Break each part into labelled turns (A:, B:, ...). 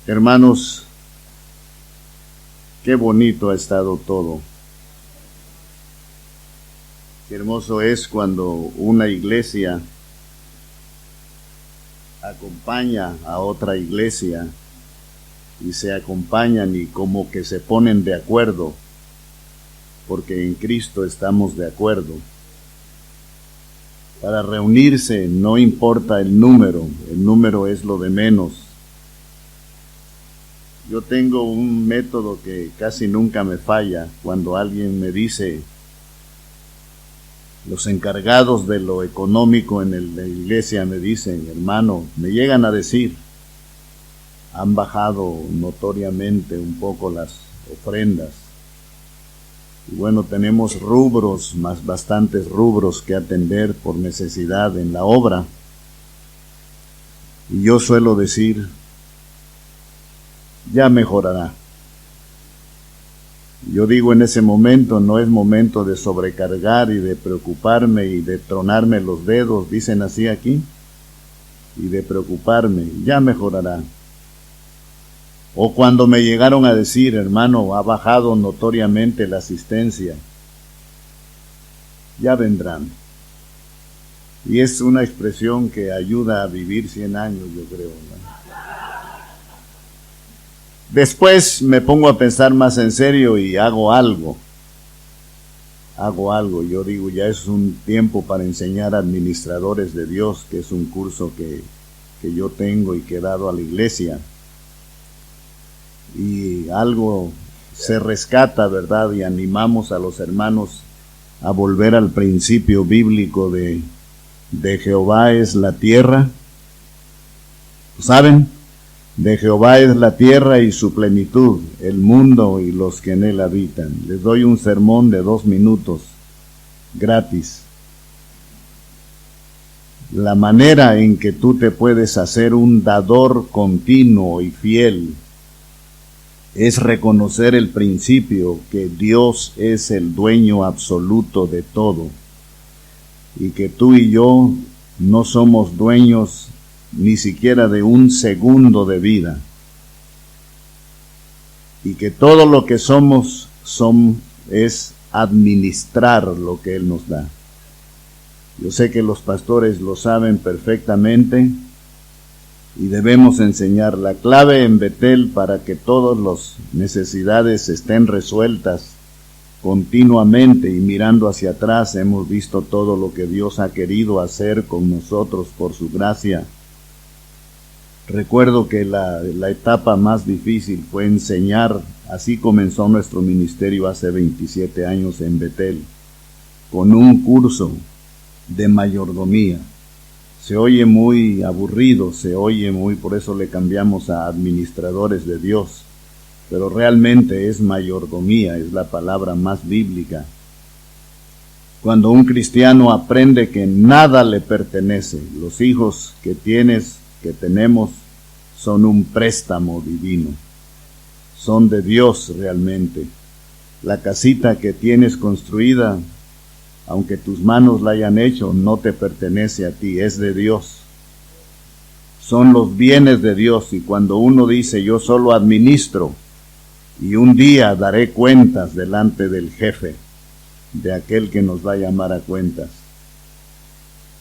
A: Hermanos, qué bonito ha estado todo. Qué hermoso es cuando una iglesia acompaña a otra iglesia y se acompañan y como que se ponen de acuerdo, porque en Cristo estamos de acuerdo. Para reunirse no importa el número es lo de menos. Yo tengo un método que casi nunca me falla. Cuando alguien me dice, los encargados de lo económico en la iglesia me dicen, hermano, me llegan a decir, han bajado notoriamente un poco las ofrendas. Y bueno, tenemos bastantes rubros que atender por necesidad en la obra. Y yo suelo decir, ya mejorará. Yo digo en ese momento, no es momento de sobrecargar y de preocuparme y de tronarme los dedos, dicen así aquí, y de preocuparme, ya mejorará. O cuando me llegaron a decir, hermano, ha bajado notoriamente la asistencia, ya vendrán. Y es una expresión que ayuda a vivir 100 años, yo creo, ¿no? Después me pongo a pensar más en serio y hago algo. Yo digo, ya es un tiempo para enseñar a administradores de Dios, que es un curso que yo tengo y que he dado a la iglesia. Y algo se rescata, ¿verdad? Y animamos a los hermanos a volver al principio bíblico de Jehová es la tierra. ¿Saben? De Jehová es la tierra y su plenitud, el mundo y los que en él habitan. Les doy un sermón de 2 minutos, gratis. La manera en que tú te puedes hacer un dador continuo y fiel es reconocer el principio que Dios es el dueño absoluto de todo y que tú y yo no somos dueños ni siquiera de un segundo de vida, y que todo lo que somos es administrar lo que Él nos da. Yo sé que los pastores lo saben perfectamente y debemos enseñar la clave en Betel para que todas las necesidades estén resueltas continuamente, y mirando hacia atrás hemos visto todo lo que Dios ha querido hacer con nosotros por su gracia. Recuerdo que la etapa más difícil fue enseñar. Así comenzó nuestro ministerio hace 27 años en Betel, con un curso de mayordomía. Se oye muy aburrido, por eso le cambiamos a administradores de Dios, pero realmente es mayordomía, es la palabra más bíblica. Cuando un cristiano aprende que nada le pertenece, los hijos que tenemos, son un préstamo divino, son de Dios realmente. La casita que tienes construida, aunque tus manos la hayan hecho, no te pertenece a ti, es de Dios. Son los bienes de Dios, y cuando uno dice, yo solo administro, y un día daré cuentas delante del jefe, de aquel que nos va a llamar a cuentas.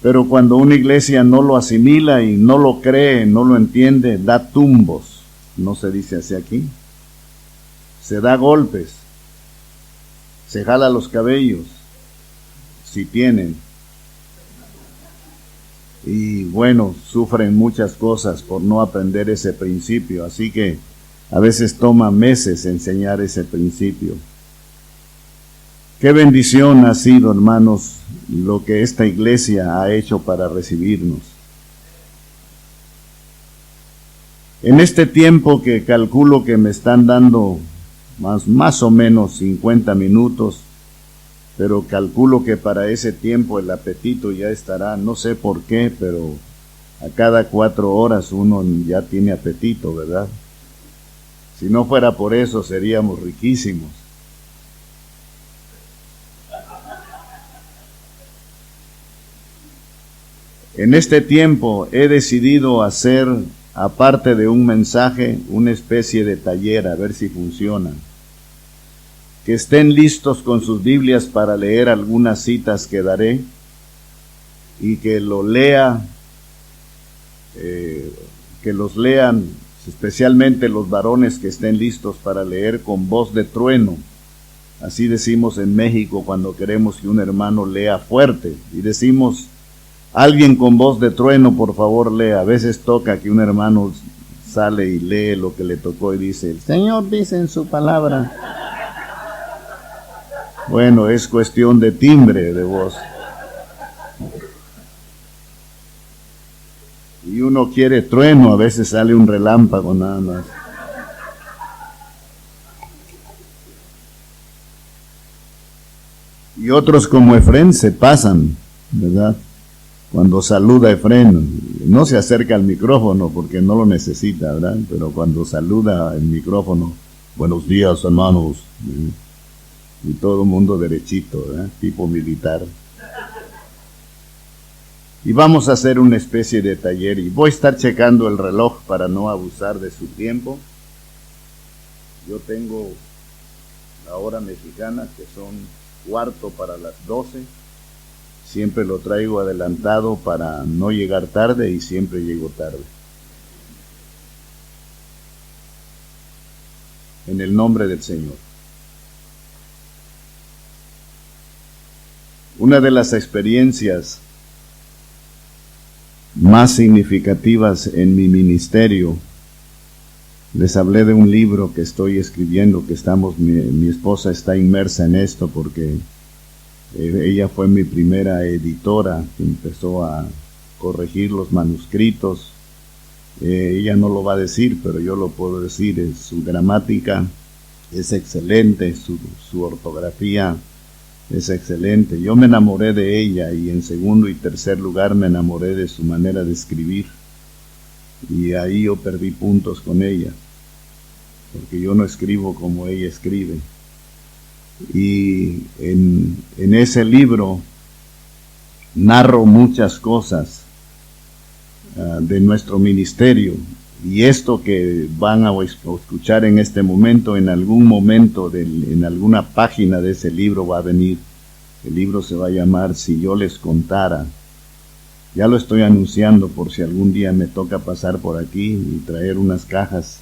A: Pero cuando una iglesia no lo asimila y no lo cree, no lo entiende, da tumbos. ¿No se dice así aquí? Se da golpes, se jala los cabellos, si tienen. Y bueno, sufren muchas cosas por no aprender ese principio. Así que a veces toma meses enseñar ese principio. Qué bendición ha sido, hermanos, lo que esta iglesia ha hecho para recibirnos. En este tiempo que calculo que me están dando más o menos 50 minutos, pero calculo que para ese tiempo el apetito ya estará, no sé por qué, pero a cada 4 horas uno ya tiene apetito, ¿verdad? Si no fuera por eso, seríamos riquísimos. En este tiempo he decidido hacer aparte de un mensaje, una especie de taller, a ver si funciona. Que estén listos con sus Biblias para leer algunas citas que daré y que lo lea, que los lean, especialmente los varones que estén listos para leer con voz de trueno. Así decimos en México cuando queremos que un hermano lea fuerte, y decimos: alguien con voz de trueno, por favor, lea. A veces toca que un hermano sale y lee lo que le tocó y dice: el Señor dice en su palabra. Bueno, es cuestión de timbre de voz. Y uno quiere trueno, a veces sale un relámpago nada más. Y otros como Efrén se pasan, ¿verdad? Cuando saluda Efrén, no se acerca al micrófono porque no lo necesita, ¿verdad? Pero cuando saluda el micrófono: buenos días, hermanos. Y todo el mundo derechito, ¿verdad? Tipo militar. Y vamos a hacer una especie de taller, y voy a estar checando el reloj para no abusar de su tiempo. Yo tengo la hora mexicana, que son 11:45. Siempre lo traigo adelantado para no llegar tarde, y siempre llego tarde. En el nombre del Señor. Una de las experiencias más significativas en mi ministerio, les hablé de un libro que estoy escribiendo, que mi esposa está inmersa en esto porque ella fue mi primera editora, que empezó a corregir los manuscritos. Ella no lo va a decir, pero yo lo puedo decir. Su gramática es excelente, su ortografía es excelente. Yo me enamoré de ella, y en segundo y tercer lugar me enamoré de su manera de escribir, y ahí yo perdí puntos con ella, porque yo no escribo como ella escribe. Y en ese libro narro muchas cosas de nuestro ministerio, y esto que van a escuchar en este momento, en algún momento, en alguna página de ese libro va a venir. El libro se va a llamar Si yo les contara. Ya lo estoy anunciando por si algún día me toca pasar por aquí y traer unas cajas,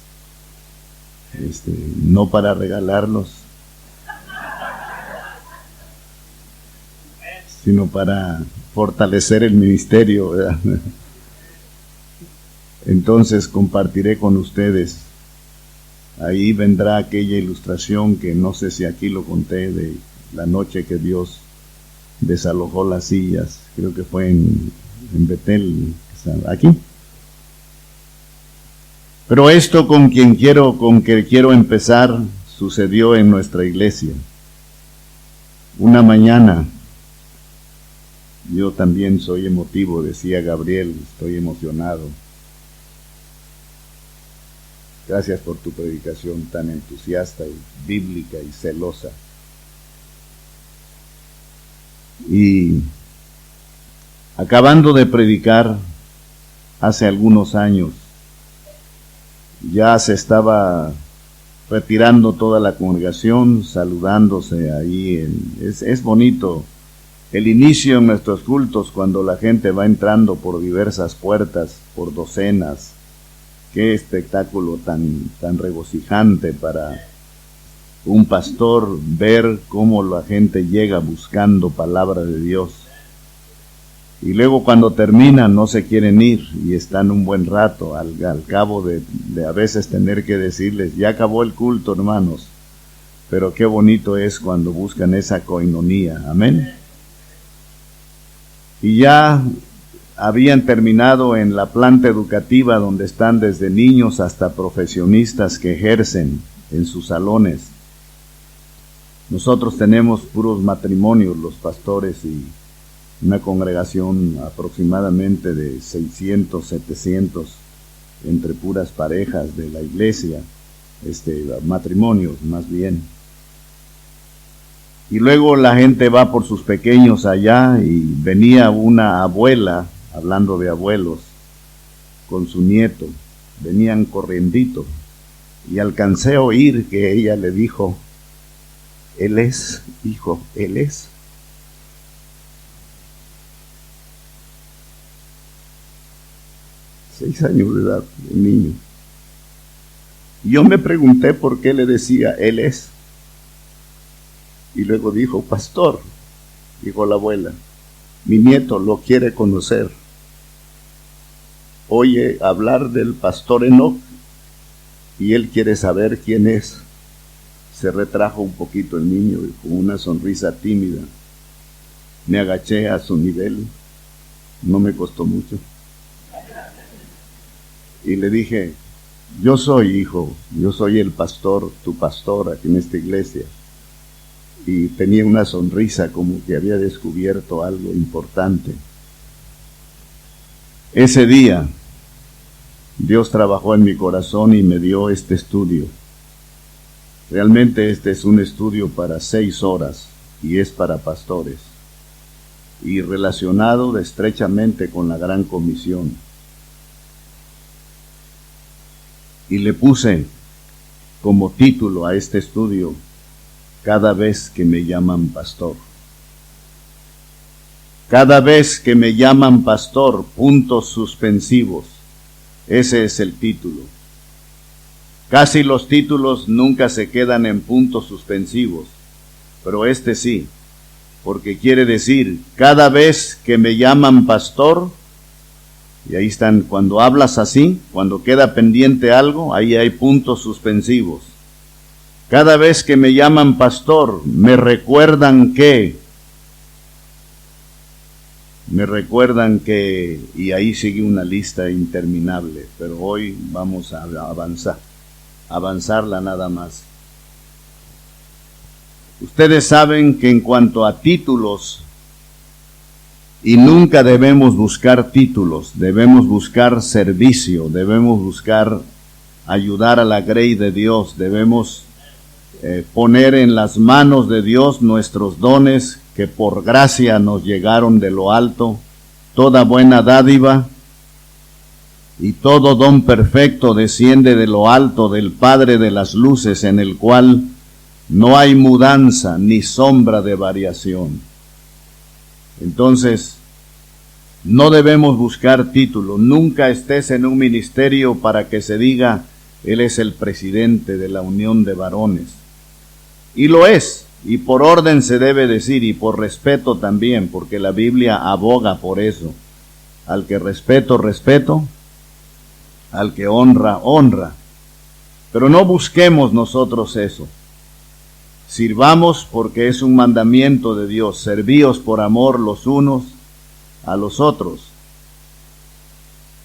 A: no para regalarlos, sino para fortalecer el ministerio, ¿verdad? Entonces compartiré con ustedes. Ahí vendrá aquella ilustración que no sé si aquí lo conté, de la noche que Dios desalojó las sillas. Creo que fue en Betel, aquí. Pero esto con que quiero empezar sucedió en nuestra iglesia. Una mañana, yo también soy emotivo, decía Gabriel, estoy emocionado. Gracias por tu predicación tan entusiasta y bíblica y celosa. Y acabando de predicar hace algunos años, ya se estaba retirando toda la congregación, saludándose ahí. Es bonito el inicio en nuestros cultos, cuando la gente va entrando por diversas puertas, por docenas. Qué espectáculo tan regocijante para un pastor ver cómo la gente llega buscando palabra de Dios. Y luego cuando terminan no se quieren ir y están un buen rato, al cabo de a veces tener que decirles: ya acabó el culto, hermanos. Pero qué bonito es cuando buscan esa coinonía. Amén. Y ya habían terminado en la planta educativa, donde están desde niños hasta profesionistas que ejercen en sus salones. Nosotros tenemos puros matrimonios, los pastores, y una congregación aproximadamente de 600, 700, entre puras parejas de la iglesia, matrimonios más bien. Y luego la gente va por sus pequeños allá, y venía una abuela, hablando de abuelos, con su nieto. venían corriendito, y alcancé a oír que ella le dijo: Él es, hijo, Él es. Seis años de edad, el niño. Y yo me pregunté por qué le decía Él es. Y luego dijo: pastor, dijo la abuela, mi nieto lo quiere conocer. Oye hablar del pastor Enoch y él quiere saber quién es. Se retrajo un poquito el niño y con una sonrisa tímida me agaché a su nivel. No me costó mucho. Y le dije: yo soy, hijo, yo soy el pastor, tu pastor aquí en esta iglesia. Y tenía una sonrisa como que había descubierto algo importante. Ese día Dios trabajó en mi corazón y me dio este estudio. Realmente este es un estudio para 6 horas y es para pastores y relacionado estrechamente con la Gran Comisión. Y le puse como título a este estudio: cada vez que me llaman pastor. Cada vez que me llaman pastor, puntos suspensivos. Ese es el título. Casi los títulos nunca se quedan en puntos suspensivos, pero este sí, porque quiere decir, cada vez que me llaman pastor, y ahí están, cuando hablas así, cuando queda pendiente algo, ahí hay puntos suspensivos. Cada vez que me llaman pastor, me recuerdan que, y ahí sigue una lista interminable, pero hoy vamos a avanzarla nada más. Ustedes saben que en cuanto a títulos, y nunca debemos buscar títulos, debemos buscar servicio, debemos buscar ayudar a la grey de Dios, debemos poner en las manos de Dios nuestros dones que por gracia nos llegaron de lo alto, toda buena dádiva y todo don perfecto desciende de lo alto del Padre de las luces, en el cual no hay mudanza ni sombra de variación. Entonces, no debemos buscar título. Nunca estés en un ministerio para que se diga: él es el presidente de la unión de varones. Y lo es, y por orden se debe decir, y por respeto también, porque la Biblia aboga por eso. Al que respeto, respeto; al que honra, honra. Pero no busquemos nosotros eso. Sirvamos porque es un mandamiento de Dios. Servíos por amor los unos a los otros.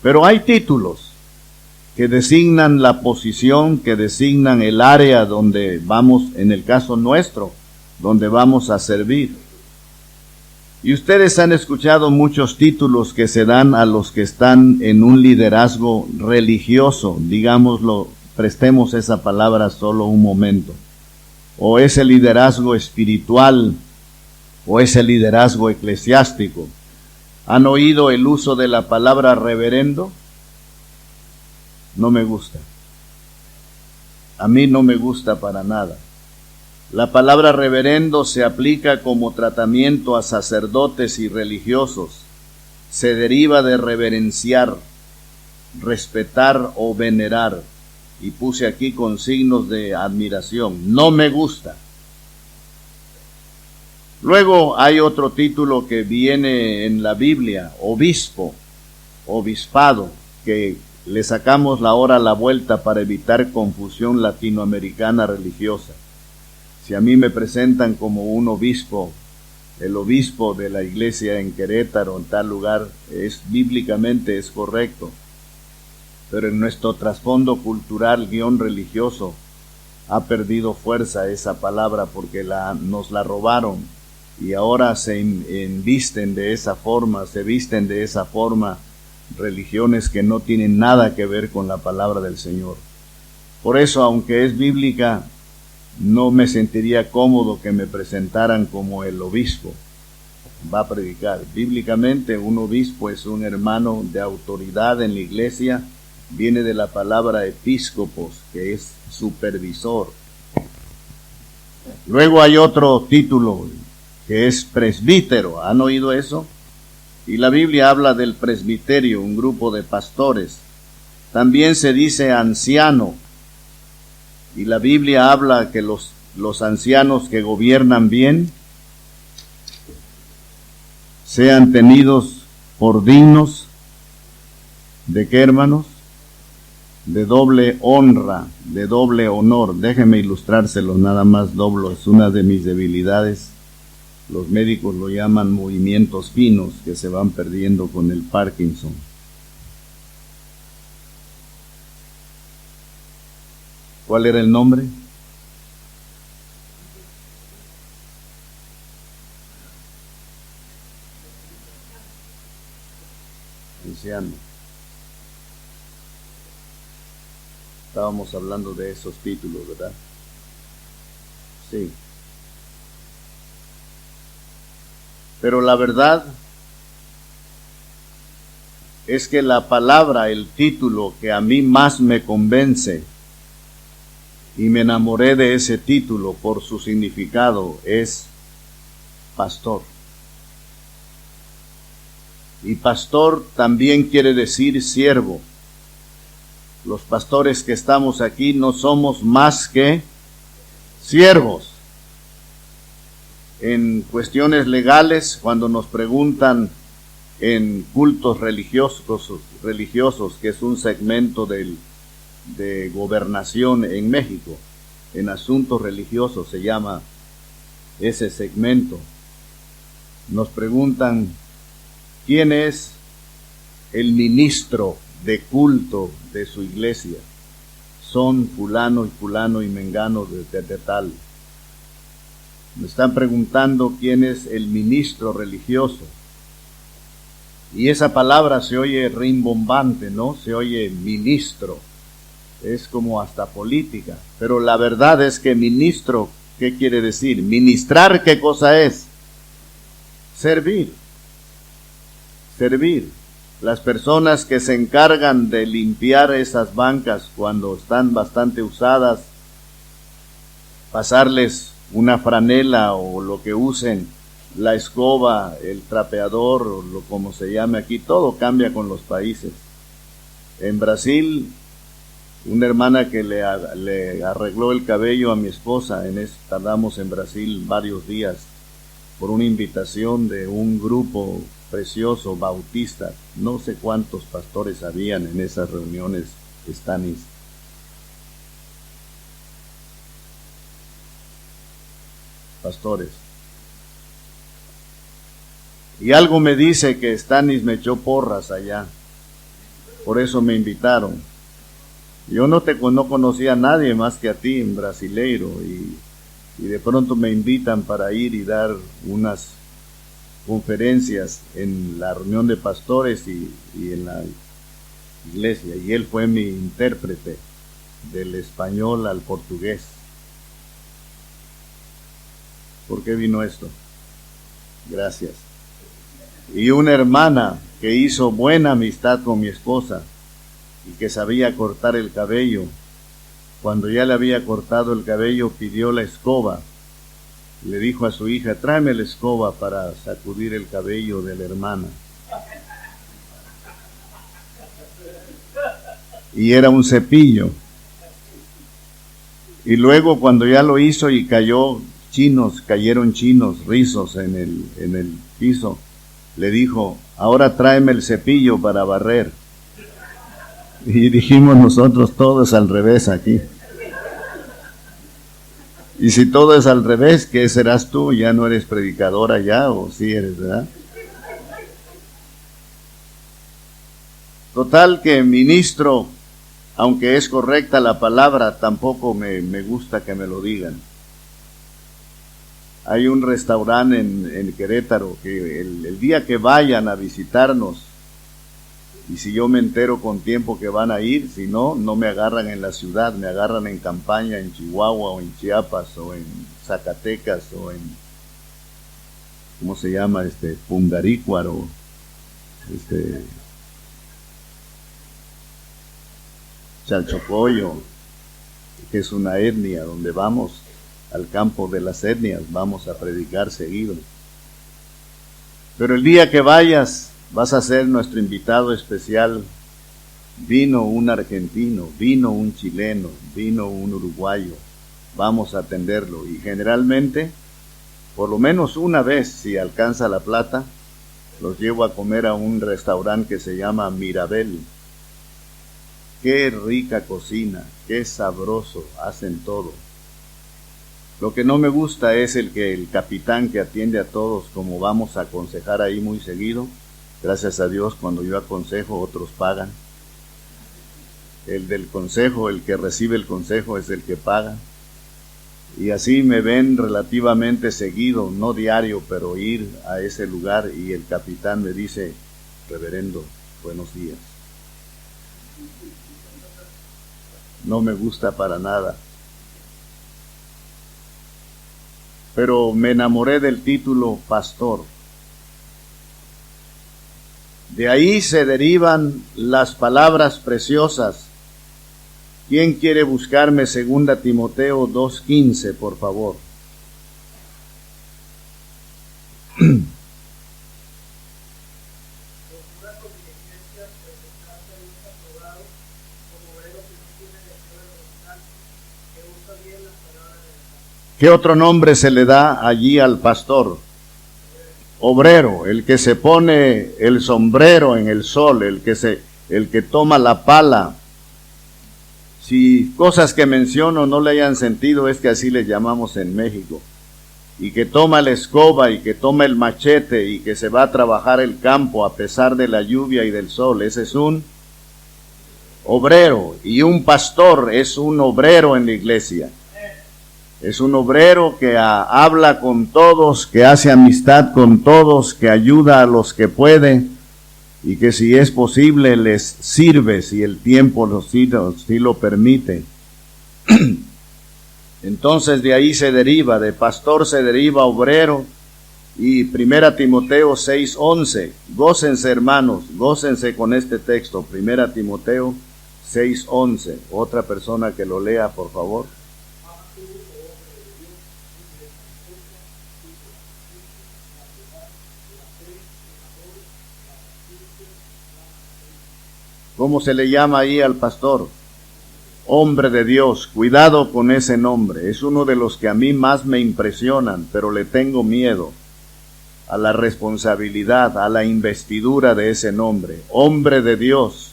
A: Pero hay títulos que designan la posición, que designan el área donde vamos, en el caso nuestro, donde vamos a servir. Y ustedes han escuchado muchos títulos que se dan a los que están en un liderazgo religioso, digámoslo, prestemos esa palabra solo un momento. O ese liderazgo espiritual, o ese liderazgo eclesiástico. ¿Han oído el uso de la palabra reverendo? No me gusta. A mí no me gusta para nada. La palabra reverendo se aplica como tratamiento a sacerdotes y religiosos. Se deriva de reverenciar, respetar o venerar. Y puse aquí con signos de admiración. No me gusta. Luego hay otro título que viene en la Biblia: obispo, obispado, que le sacamos ahora la vuelta para evitar confusión latinoamericana religiosa. Si a mí me presentan como un obispo, el obispo de la iglesia en Querétaro, en tal lugar, bíblicamente es correcto. Pero en nuestro trasfondo cultural religioso ha perdido fuerza esa palabra porque nos la robaron y ahora se visten de esa forma religiones que no tienen nada que ver con la palabra del Señor. Por eso, aunque es bíblica, no me sentiría cómodo que me presentaran como el obispo. Va a predicar. Bíblicamente, un obispo es un hermano de autoridad en la iglesia viene de la palabra episcopos, que es supervisor. Luego hay otro título que es presbítero. ¿Han oído eso? Y la Biblia habla del presbiterio, un grupo de pastores. También se dice anciano. Y la Biblia habla que los ancianos que gobiernan bien sean tenidos por dignos de qué, hermanos, de doble honra, de doble honor. Déjenme ilustrárselo nada más. Doblo es una de mis debilidades. Los médicos lo llaman movimientos finos que se van perdiendo con el Parkinson. ¿Cuál era el nombre? Anciano. Estábamos hablando de esos títulos, ¿verdad? Sí. Pero la verdad es que la palabra, el título que a mí más me convence, y me enamoré de ese título por su significado, es pastor. Y pastor también quiere decir siervo. Los pastores que estamos aquí no somos más que siervos. En cuestiones legales, cuando nos preguntan en cultos religiosos, que es un segmento de gobernación en México, en asuntos religiosos se llama ese segmento, nos preguntan quién es el ministro de culto de su iglesia. Son fulano y mengano de tal. Me están preguntando quién es el ministro religioso. Y esa palabra se oye rimbombante, ¿no? Se oye ministro. Es como hasta política. Pero la verdad es que ministro, ¿qué quiere decir? Ministrar, ¿qué cosa es? Servir. Servir. Las personas que se encargan de limpiar esas bancas cuando están bastante usadas, pasarles una franela o lo que usen, la escoba, el trapeador, o lo como se llame aquí, todo cambia con los países. En Brasil, una hermana que le arregló el cabello a mi esposa, tardamos en Brasil varios días por una invitación de un grupo precioso bautista. No sé cuántos pastores habían en esas reuniones, Stanis. Pastores. Y algo me dice que Stanis me echó porras allá. Por eso me invitaron. Yo no conocía a nadie más que a ti, en brasileiro, y de pronto me invitan para ir y dar unas conferencias en la reunión de pastores y en la iglesia, y él fue mi intérprete del español al portugués. ¿Por qué vino esto? Gracias. Y una hermana que hizo buena amistad con mi esposa y que sabía cortar el cabello, cuando ya le había cortado el cabello, pidió la escoba. Le dijo a su hija, tráeme la escoba para sacudir el cabello de la hermana. Y era un cepillo. Y luego cuando ya lo hizo y cayeron chinos, rizos en el piso, le dijo, ahora tráeme el cepillo para barrer. Y dijimos nosotros, todo es al revés aquí. Y si todo es al revés, ¿qué serás tú? ¿Ya no eres predicadora ya? ¿O sí eres, verdad? Total que ministro, aunque es correcta la palabra, tampoco me gusta que me lo digan. Hay un restaurante en Querétaro que el día que vayan a visitarnos, y si yo me entero con tiempo que van a ir, si no, no me agarran en la ciudad, me agarran en campaña, en Chihuahua o en Chiapas o en Zacatecas o en, ¿cómo se llama? Pungarícuaro, Chalchocoyo, que es una etnia donde vamos al campo de las etnias, vamos a predicar seguido. Pero el día que vayas, vas a ser nuestro invitado especial. Vino un argentino, vino un chileno, vino un uruguayo, vamos a atenderlo. Y generalmente, por lo menos una vez, si alcanza la plata, los llevo a comer a un restaurante que se llama Mirabel. Qué rica cocina, qué sabroso, hacen todo. Lo que no me gusta es el capitán que atiende a todos, como vamos a aconsejar ahí muy seguido. Gracias a Dios, cuando yo aconsejo, otros pagan. El del consejo, el que recibe el consejo es el que paga. Y así me ven relativamente seguido, no diario, pero ir a ese lugar y el capitán me dice: reverendo, buenos días. No me gusta para nada. Pero me enamoré del título pastor. De ahí se derivan las palabras preciosas. ¿Quién quiere buscarme 2 Timoteo 2:15, por favor? ¿Qué otro nombre se le da allí al pastor? Obrero, el que se pone el sombrero en el sol, el que toma la pala. Si cosas que menciono no le hayan sentido, es que así le llamamos en México. Y que toma la escoba y que toma el machete y que se va a trabajar el campo a pesar de la lluvia y del sol. Ese es un obrero. Y un pastor es un obrero en la iglesia. Es un obrero que habla con todos, que hace amistad con todos, que ayuda a los que puede y que si es posible les sirve, si el tiempo sí lo permite. Entonces de ahí se deriva, de pastor se deriva obrero. Y 1 Timoteo 6:11, gócense hermanos, gócense con este texto, 1 Timoteo 6:11. Otra persona que lo lea, por favor. ¿Cómo se le llama ahí al pastor? Hombre de Dios. Cuidado con ese nombre. Es uno de los que a mí más me impresionan, pero le tengo miedo a la responsabilidad, a la investidura de ese nombre. Hombre de Dios.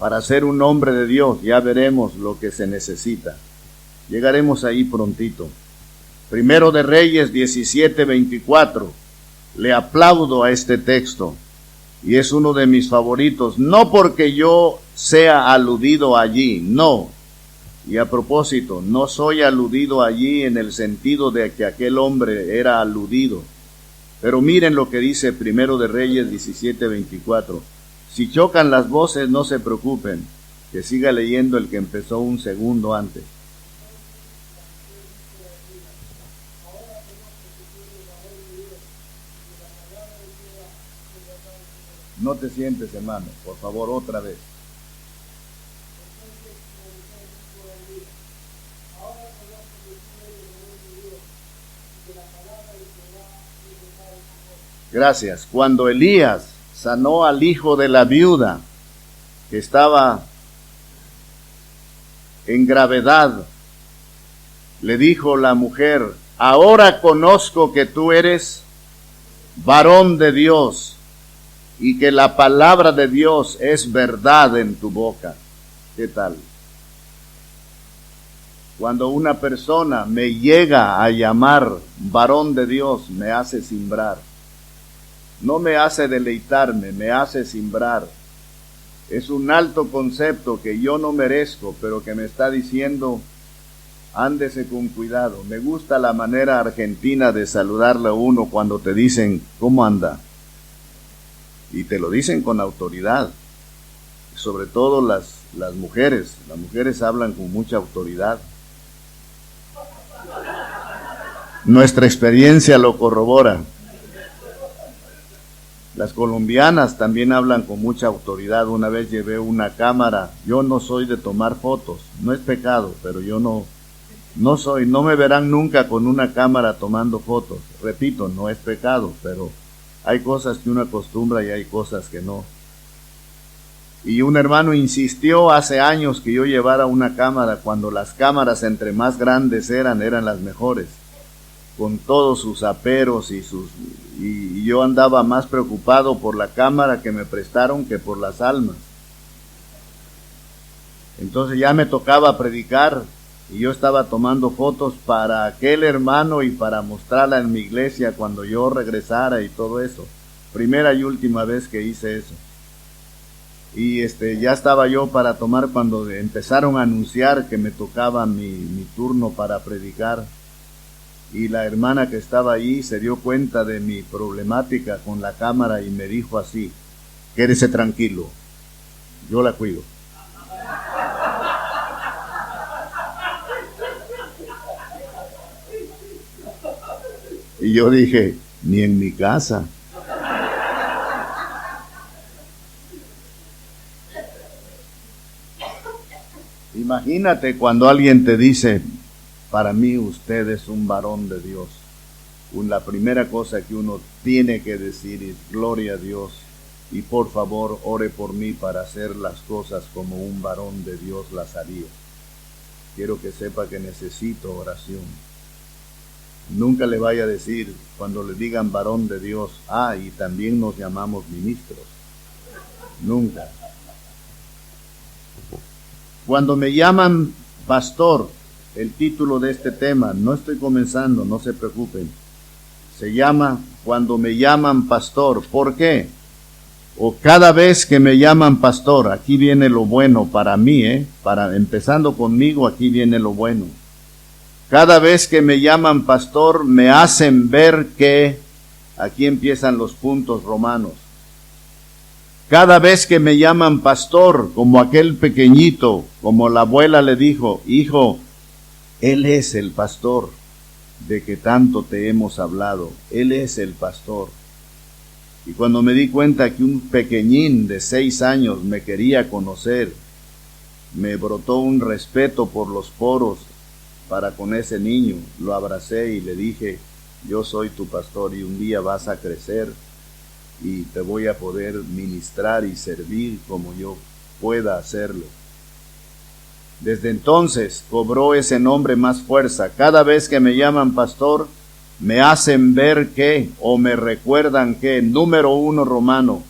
A: Para ser un hombre de Dios ya veremos lo que se necesita. Llegaremos ahí prontito. 1 de Reyes 17:24. Le aplaudo a este texto. Y es uno de mis favoritos, no porque yo sea aludido allí, no. Y a propósito, no soy aludido allí en el sentido de que aquel hombre era aludido. Pero miren lo que dice 1 de Reyes 17:24. Si chocan las voces, no se preocupen, que siga leyendo el que empezó un segundo antes. No te sientes, hermano, por favor, otra vez. Gracias. Cuando Elías sanó al hijo de la viuda que estaba en gravedad, le dijo la mujer: ahora conozco que tú eres varón de Dios y que la palabra de Dios es verdad en tu boca. ¿Qué tal? Cuando una persona me llega a llamar varón de Dios, me hace simbrar. No me hace deleitarme, me hace simbrar. Es un alto concepto que yo no merezco, pero que me está diciendo: ándese con cuidado. Me gusta la manera argentina de saludarle a uno cuando te dicen: ¿cómo anda? Y te lo dicen con autoridad. Sobre todo las mujeres. Las mujeres hablan con mucha autoridad. Nuestra experiencia lo corrobora. Las colombianas también hablan con mucha autoridad. Una vez llevé una cámara. Yo no soy de tomar fotos, no es pecado, pero yo no me verán nunca con una cámara tomando fotos. Repito, no es pecado, pero hay cosas que uno acostumbra y hay cosas que no. Y un hermano insistió hace años que yo llevara una cámara, cuando las cámaras entre más grandes eran las mejores, con todos sus aperos y yo andaba más preocupado por la cámara que me prestaron que por las almas. Entonces ya me tocaba predicar y yo estaba tomando fotos para aquel hermano y para mostrarla en mi iglesia cuando yo regresara y todo eso. Primera y última vez que hice eso. Y ya estaba yo para tomar cuando empezaron a anunciar que me tocaba mi turno para predicar. Y la hermana que estaba allí se dio cuenta de mi problemática con la cámara y me dijo así: quédese tranquilo, yo la cuido. Y yo dije, ni en mi casa. Imagínate cuando alguien te dice, para mí usted es un varón de Dios. La primera cosa que uno tiene que decir es, gloria a Dios, y por favor ore por mí para hacer las cosas como un varón de Dios las haría. Quiero que sepa que necesito oración. Nunca le vaya a decir, cuando le digan varón de Dios, y también nos llamamos ministros. Nunca. Cuando me llaman pastor, el título de este tema, no estoy comenzando, no se preocupen, se llama Cuando me llaman pastor. ¿Por qué? O cada vez que me llaman pastor, aquí viene lo bueno para mí, empezando conmigo, aquí viene lo bueno. Cada vez que me llaman pastor, me hacen ver que, aquí empiezan los puntos romanos. Cada vez que me llaman pastor, como aquel pequeñito, como la abuela le dijo, hijo, él es el pastor de que tanto te hemos hablado, él es el pastor. Y cuando me di cuenta que un pequeñín de 6 años me quería conocer, me brotó un respeto por los poros para con ese niño. Lo abracé y le dije, yo soy tu pastor y un día vas a crecer y te voy a poder ministrar y servir como yo pueda hacerlo. Desde entonces cobró ese nombre más fuerza. Cada vez que me llaman pastor, me hacen ver que, o me recuerdan que, número 1 romano,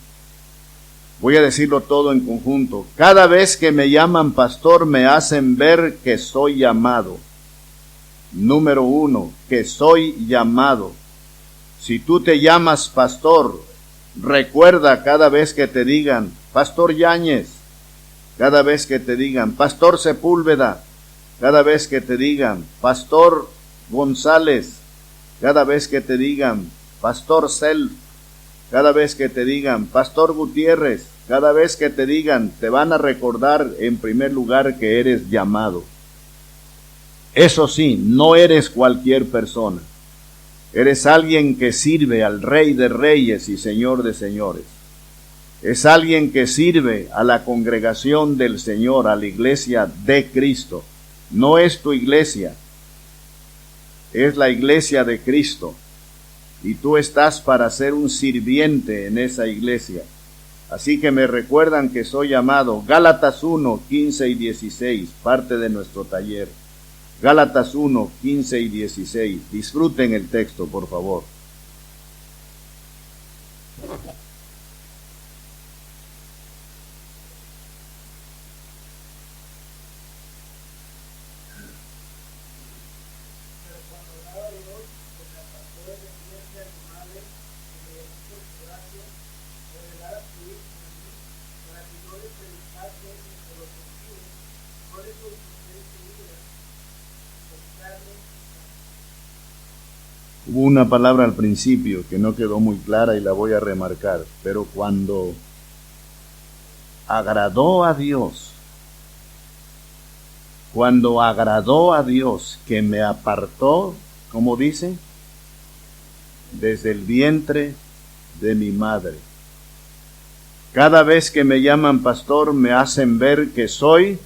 A: voy a decirlo todo en conjunto, cada vez que me llaman pastor, me hacen ver que soy llamado. Número 1, que soy llamado. Si tú te llamas pastor, recuerda cada vez que te digan, Pastor Yáñez, cada vez que te digan, Pastor Sepúlveda, cada vez que te digan, Pastor González, cada vez que te digan, Pastor Self, cada vez que te digan, Pastor Gutiérrez, cada vez que te digan, te van a recordar en primer lugar que eres llamado. Eso sí, no eres cualquier persona. Eres alguien que sirve al Rey de Reyes y Señor de Señores. Es alguien que sirve a la congregación del Señor, a la iglesia de Cristo. No es tu iglesia, es la iglesia de Cristo. Y tú estás para ser un sirviente en esa iglesia. Así que me recuerdan que soy llamado. Gálatas 1, 15 y 16, parte de nuestro taller. Gálatas 1, 15 y 16. Disfruten el texto, por favor. Hubo una palabra al principio que no quedó muy clara y la voy a remarcar, pero cuando agradó a Dios que me apartó, como dice, desde el vientre de mi madre. Cada vez que me llaman pastor me hacen ver que soy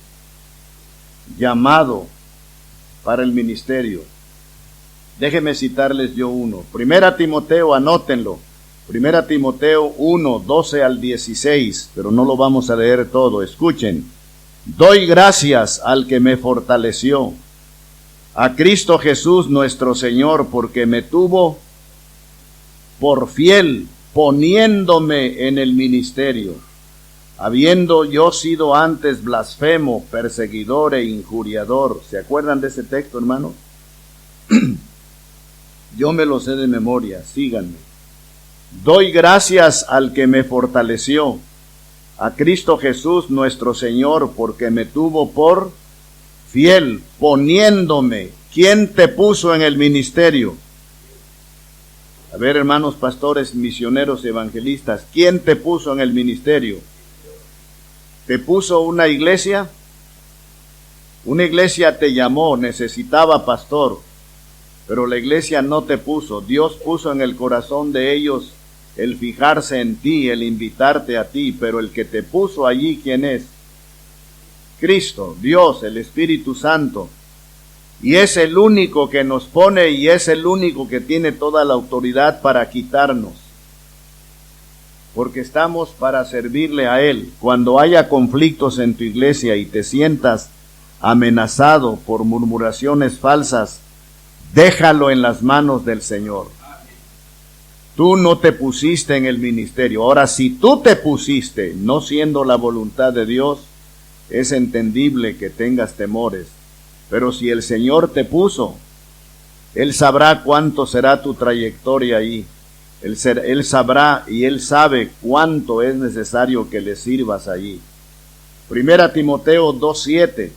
A: llamado para el ministerio. Déjenme citarles yo uno. Primera Timoteo, anótenlo. Primera Timoteo 1, 12 al 16, pero no lo vamos a leer todo. Escuchen. Doy gracias al que me fortaleció, a Cristo Jesús nuestro Señor, porque me tuvo por fiel, poniéndome en el ministerio, habiendo yo sido antes blasfemo, perseguidor e injuriador. ¿Se acuerdan de ese texto, hermano? Yo me lo sé de memoria, síganme. Doy gracias al que me fortaleció, a Cristo Jesús nuestro Señor, porque me tuvo por fiel, poniéndome. ¿Quién te puso en el ministerio? A ver, hermanos pastores, misioneros, evangelistas, ¿quién te puso en el ministerio? ¿Te puso una iglesia? Una iglesia te llamó, necesitaba pastor, pero la iglesia no te puso. Dios puso en el corazón de ellos el fijarse en ti, el invitarte a ti, pero el que te puso allí, ¿quién es? Cristo, Dios, el Espíritu Santo. Y es el único que nos pone y es el único que tiene toda la autoridad para quitarnos. Porque estamos para servirle a Él. Cuando haya conflictos en tu iglesia y te sientas amenazado por murmuraciones falsas, déjalo en las manos del Señor. Tú no te pusiste en el ministerio. Ahora, si tú te pusiste, no siendo la voluntad de Dios, es entendible que tengas temores. Pero si el Señor te puso, Él sabrá cuánto será tu trayectoria ahí. Él sabrá y Él sabe cuánto es necesario que le sirvas allí. Primera Timoteo 2:7.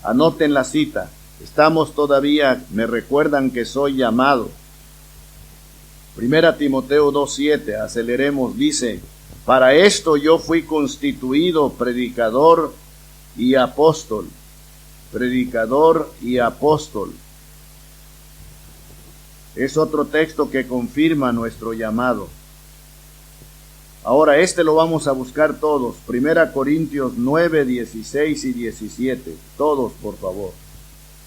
A: Anoten la cita. Estamos todavía, me recuerdan que soy llamado. Primera Timoteo 2:7, aceleremos, dice: para esto yo fui constituido predicador y apóstol. Predicador y apóstol. Es otro texto que confirma nuestro llamado. Ahora este lo vamos a buscar todos. Primera Corintios 9, 16 y 17. Todos, por favor.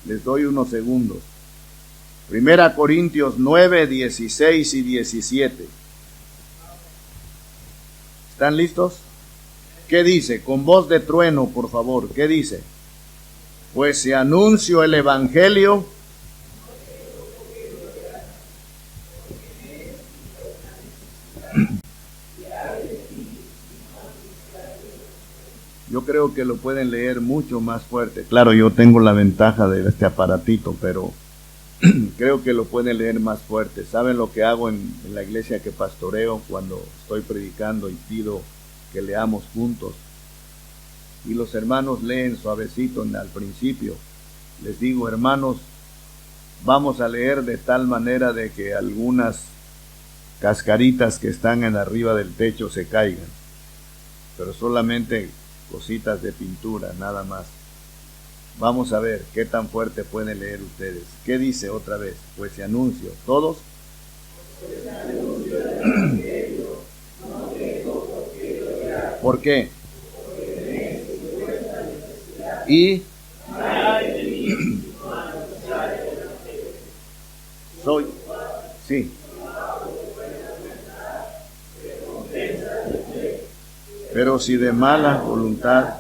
A: Les doy unos segundos. Primera Corintios 9, 16 y 17. ¿Están listos? ¿Qué dice? Con voz de trueno, por favor. ¿Qué dice? Pues si anuncio el evangelio, yo creo que lo pueden leer mucho más fuerte. Claro, yo tengo la ventaja de este aparatito, pero creo que lo pueden leer más fuerte. ¿Saben lo que hago en la iglesia que pastoreo cuando estoy predicando y pido que leamos juntos? Y los hermanos leen suavecito al principio. Les digo, hermanos, vamos a leer de tal manera de que algunas cascaritas que están en arriba del techo se caigan, pero solamente cositas de pintura, nada más. Vamos a ver qué tan fuerte pueden leer ustedes. ¿Qué dice otra vez? Pues se anuncio. ¿Todos? ¿Por qué? Y soy, sí. Pero si de mala voluntad,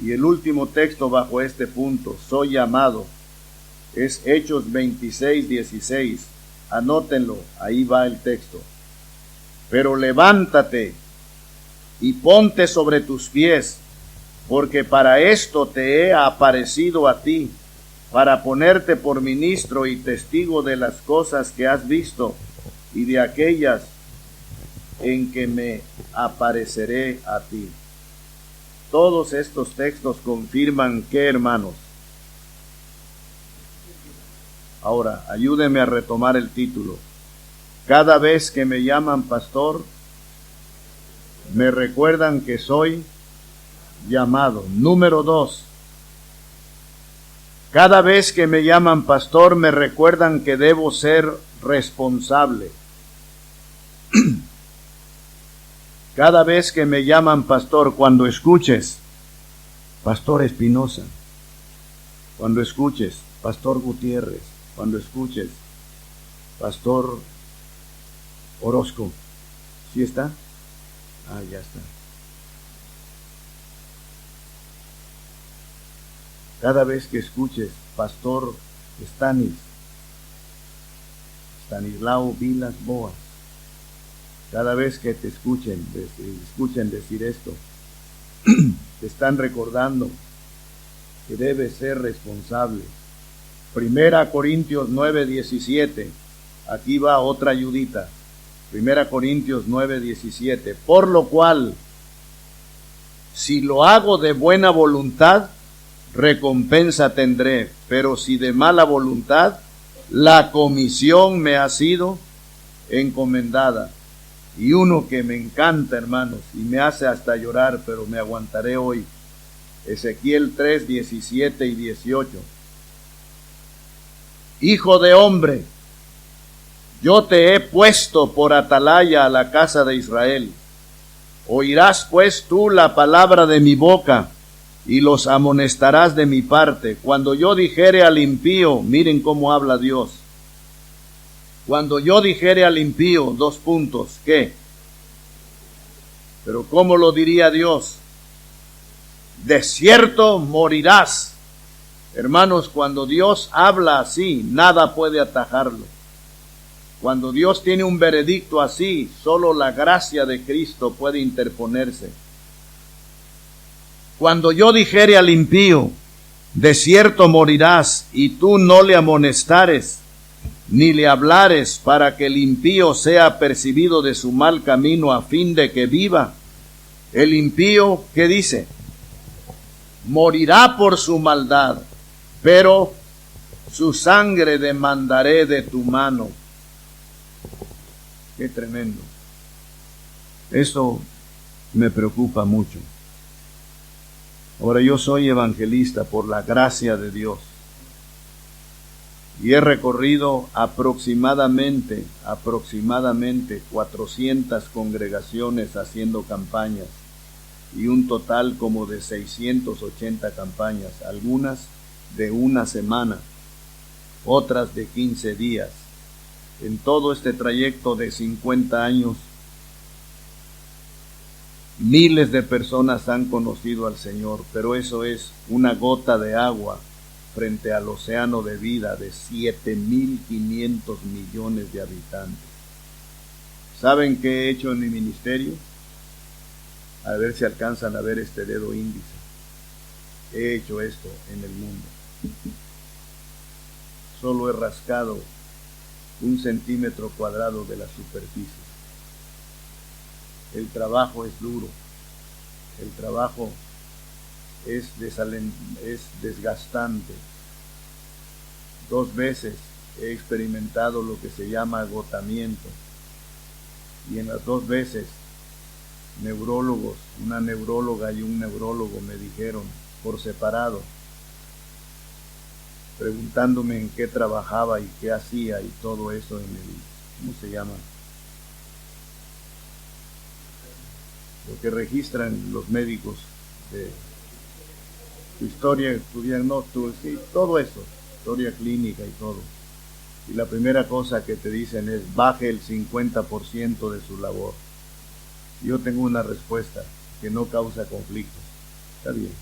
A: y el último texto bajo este punto, soy llamado, es Hechos 26, 16. Anótenlo, ahí va el texto. Pero levántate y ponte sobre tus pies, porque para esto te he aparecido a ti, para ponerte por ministro y testigo de las cosas que has visto y de aquellas en que me apareceré a ti. Todos estos textos confirman que, hermanos. Ahora, ayúdenme a retomar el título. Cada vez que me llaman pastor, me recuerdan que soy llamado. Número 2. Cada vez que me llaman pastor, me recuerdan que debo ser responsable. Cada vez que me llaman pastor, cuando escuches, Pastor Espinosa, cuando escuches, Pastor Gutiérrez, cuando escuches, Pastor Orozco, ¿sí está? Ah, ya está. Cada vez que escuches, Pastor Stanislao Vilas Boas, cada vez que te escuchen decir esto, te están recordando que debes ser responsable. 1 Corintios 9:17, aquí va otra ayudita. 1 Corintios 9:17, por lo cual, si lo hago de buena voluntad, recompensa tendré, pero si de mala voluntad, la comisión me ha sido encomendada. Y uno que me encanta, hermanos, y me hace hasta llorar, pero me aguantaré hoy. Ezequiel 3:17 y 18. Hijo de hombre, yo te he puesto por atalaya a la casa de Israel. Oirás pues tú la palabra de mi boca, y los amonestarás de mi parte. Cuando yo dijere al impío, miren cómo habla Dios. Cuando yo dijere al impío, ¿qué? Pero ¿cómo lo diría Dios? De cierto morirás. Hermanos, cuando Dios habla así, nada puede atajarlo. Cuando Dios tiene un veredicto así, solo la gracia de Cristo puede interponerse. Cuando yo dijere al impío, de cierto morirás, y tú no le amonestares, ni le hablares, para que el impío sea percibido de su mal camino, a fin de que viva. El impío, ¿qué dice? Morirá por su maldad, pero su sangre demandaré de tu mano. Qué tremendo. Eso me preocupa mucho. Ahora, yo soy evangelista por la gracia de Dios. Y he recorrido aproximadamente 400 congregaciones haciendo campañas, y un total como de 680 campañas, algunas de una semana, otras de 15 días. En todo este trayecto de 50 años, miles de personas han conocido al Señor, pero eso es una gota de agua frente al océano de vida de 7.500 millones de habitantes. ¿Saben qué he hecho en mi ministerio? A ver si alcanzan a ver este dedo índice. He hecho esto en el mundo. Solo he rascado 1 centímetro cuadrado de la superficie. El trabajo es duro. El trabajo es desgastante. 2 veces he experimentado lo que se llama agotamiento, y en las 2 veces neurólogos, una neuróloga y un neurólogo me dijeron por separado, preguntándome en qué trabajaba y qué hacía y todo eso en el, ¿cómo se llama? Lo que registran los médicos de tu historia, tu diagnóstico, sí, todo eso, historia clínica y todo. Y la primera cosa que te dicen es, baje el 50% de su labor. Yo tengo una respuesta que no causa conflictos. Está bien.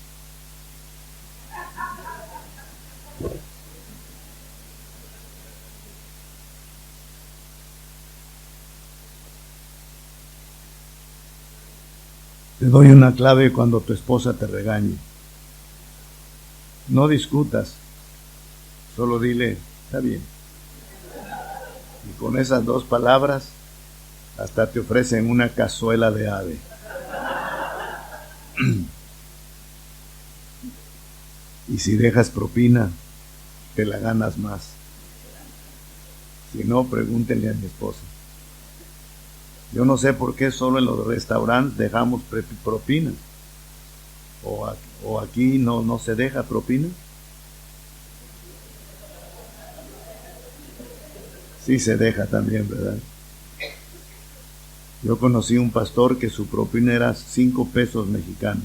A: Te doy una clave cuando tu esposa te regañe. No discutas, solo dile, está bien. Y con esas 2 palabras, hasta te ofrecen una cazuela de ave. Y si dejas propina, te la ganas más. Si no, pregúntenle a mi esposa. Yo no sé por qué solo en los restaurantes dejamos propina. O aquí no se deja propina. Sí se deja también, ¿verdad? Yo conocí un pastor que su propina era 5 pesos mexicanos.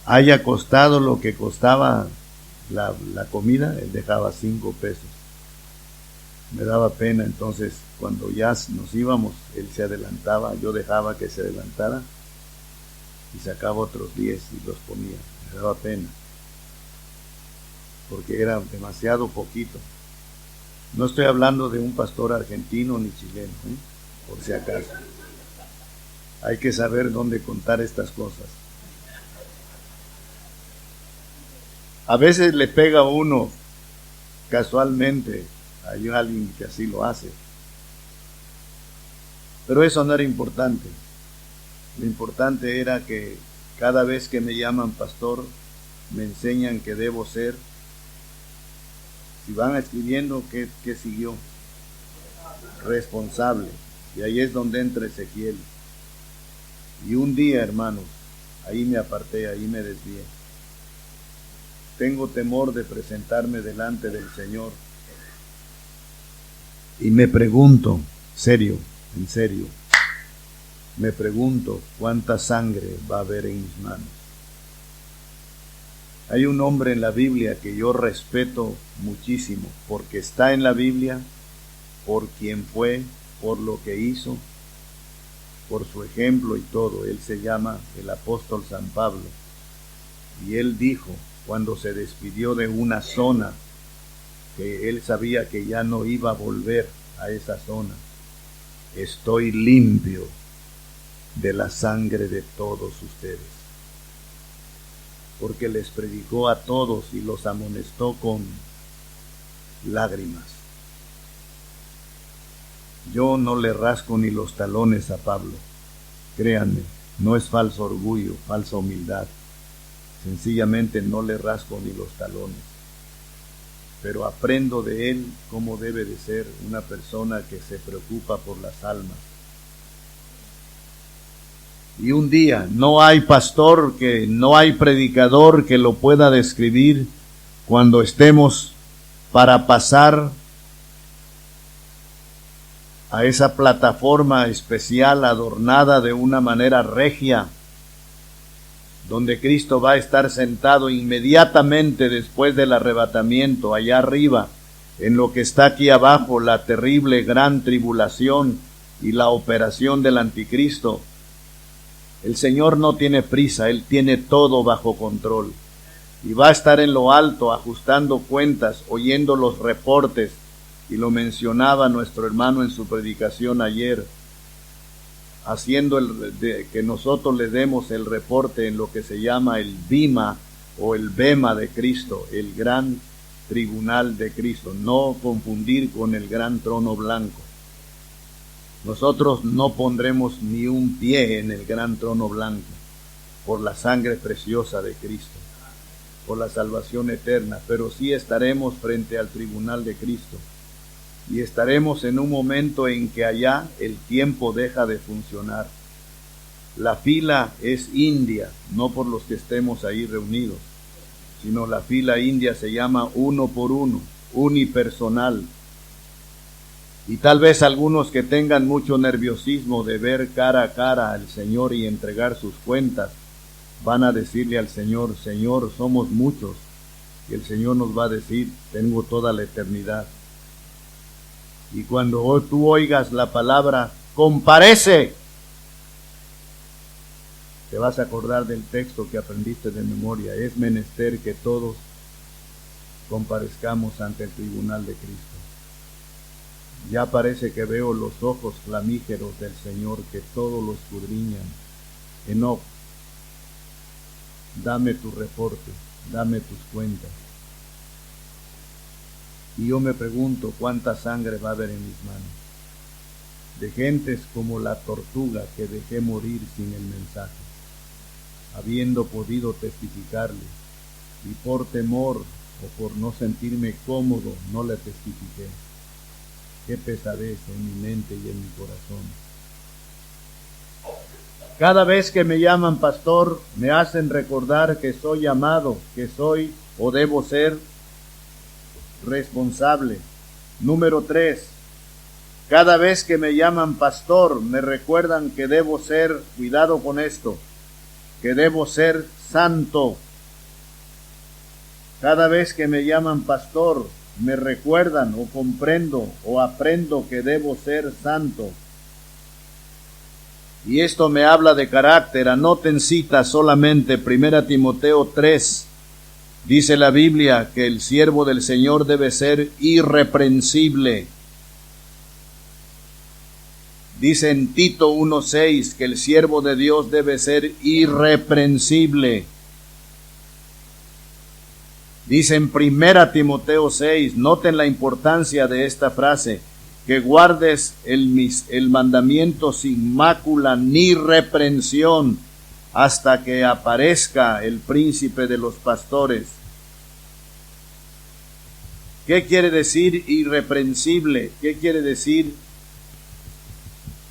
A: Haya costado lo que costaba la comida, él dejaba 5 pesos. Me daba pena, entonces cuando ya nos íbamos, él se adelantaba, yo dejaba que se adelantara y sacaba otros 10 y los ponía. Me daba pena, porque era demasiado poquito. No estoy hablando de un pastor argentino ni chileno, por si acaso. Hay que saber dónde contar estas cosas. A veces le pega a uno casualmente, hay alguien que así lo hace. Pero eso no era importante. Lo importante era que cada vez que me llaman pastor, me enseñan que debo ser. Si van escribiendo, ¿qué siguió? Responsable. Y ahí es donde entra Ezequiel. Y un día, hermanos, ahí me aparté, ahí me desvié. Tengo temor de presentarme delante del Señor. Y me pregunto, en serio, me pregunto cuánta sangre va a haber en mis manos. Hay un hombre en la Biblia que yo respeto muchísimo, porque está en la Biblia, por quien fue, por lo que hizo, por su ejemplo y todo. Él se llama el apóstol San Pablo. Y él dijo, cuando se despidió de una zona, que él sabía que ya no iba a volver a esa zona: estoy limpio de la sangre de todos ustedes. Porque les predicó a todos y los amonestó con lágrimas. Yo no le rasco ni los talones a Pablo. Créanme, no es falso orgullo, falsa humildad. Sencillamente no le rasco ni los talones. Pero aprendo de él cómo debe de ser una persona que se preocupa por las almas. Y un día no hay pastor, no hay predicador que lo pueda describir cuando estemos para pasar a esa plataforma especial adornada de una manera regia, donde Cristo va a estar sentado inmediatamente después del arrebatamiento, allá arriba, en lo que está aquí abajo, la terrible gran tribulación y la operación del anticristo. El Señor no tiene prisa, Él tiene todo bajo control. Y va a estar en lo alto, ajustando cuentas, oyendo los reportes, y lo mencionaba nuestro hermano en su predicación ayer, haciendo que nosotros le demos el reporte en lo que se llama el bima o el bema de Cristo, el gran tribunal de Cristo, no confundir con el gran trono blanco. Nosotros no pondremos ni un pie en el gran trono blanco por la sangre preciosa de Cristo, por la salvación eterna, pero sí estaremos frente al tribunal de Cristo. Y estaremos en un momento en que allá el tiempo deja de funcionar. La fila es india, no por los que estemos ahí reunidos, sino la fila india se llama uno por uno, unipersonal. Y tal vez algunos que tengan mucho nerviosismo de ver cara a cara al Señor y entregar sus cuentas, van a decirle al Señor: Señor, somos muchos. Y el Señor nos va a decir: tengo toda la eternidad. Y cuando tú oigas la palabra comparece, te vas a acordar del texto que aprendiste de memoria: es menester que todos comparezcamos ante el tribunal de Cristo. Ya parece que veo los ojos flamígeros del Señor que todo lo escudriñan. Enoc, dame tu reporte, dame tus cuentas. Y yo me pregunto cuánta sangre va a haber en mis manos, de gentes como la tortuga que dejé morir sin el mensaje, habiendo podido testificarle, y por temor o por no sentirme cómodo no le testifiqué. Qué pesadez en mi mente y en mi corazón. Cada vez que me llaman pastor, me hacen recordar que soy llamado, que soy o debo ser responsable. Número 3, Cada vez que me llaman pastor, me recuerdan que debo ser, cuidado con esto, que debo ser santo. Cada vez que me llaman pastor, me recuerdan o comprendo o aprendo que debo ser santo. Y esto me habla de carácter. Anoten cita solamente 1 Timoteo 3. Dice la Biblia que el siervo del Señor debe ser irreprensible. Dice en Tito 1:6 que el siervo de Dios debe ser irreprensible. Dice en 1 Timoteo 6, noten la importancia de esta frase, que guardes el mandamiento sin mácula ni reprensión hasta que aparezca el príncipe de los pastores. ¿Qué quiere decir irreprensible? ¿Qué quiere decir?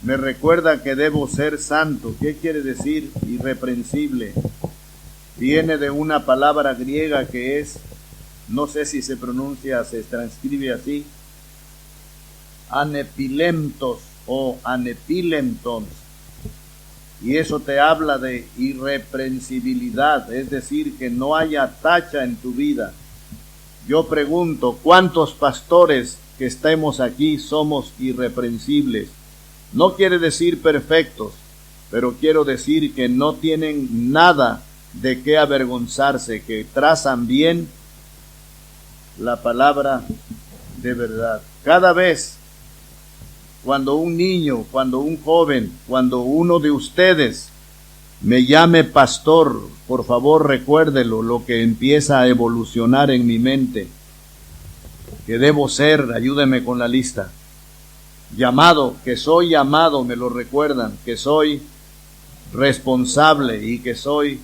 A: Me recuerda que debo ser santo. ¿Qué quiere decir irreprensible? Viene de una palabra griega que es, no sé si se pronuncia, se transcribe así, anepilemtos o anepilemtons. Y eso te habla de irreprensibilidad, es decir, que no haya tacha en tu vida. Yo pregunto, ¿cuántos pastores que estemos aquí somos irreprensibles? No quiere decir perfectos, pero quiero decir que no tienen nada de qué avergonzarse, que trazan bien la palabra de verdad. Cada vez, cuando un niño, cuando un joven, cuando uno de ustedes me llame pastor, por favor recuérdelo, lo que empieza a evolucionar en mi mente, que debo ser, ayúdeme con la lista, llamado, que soy llamado, me lo recuerdan, que soy responsable y que soy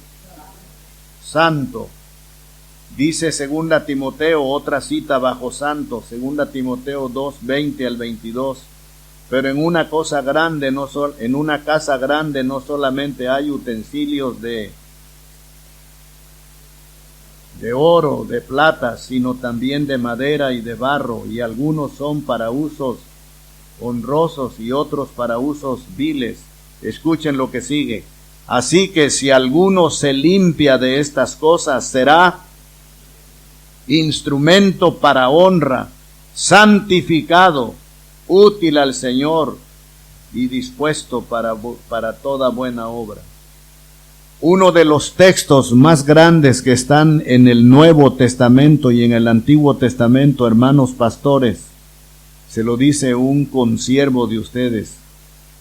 A: santo. Dice 2 Timoteo, otra cita bajo santo, 2 Timoteo 2, 20 al 22. Pero en una casa grande no solamente hay utensilios de oro, de plata, sino también de madera y de barro, y algunos son para usos honrosos y otros para usos viles. Escuchen lo que sigue. Así que si alguno se limpia de estas cosas, será instrumento para honra, santificado, útil al Señor y dispuesto para toda buena obra. Uno de los textos más grandes que están en el Nuevo Testamento y en el Antiguo Testamento, hermanos pastores, se lo dice un consiervo de ustedes,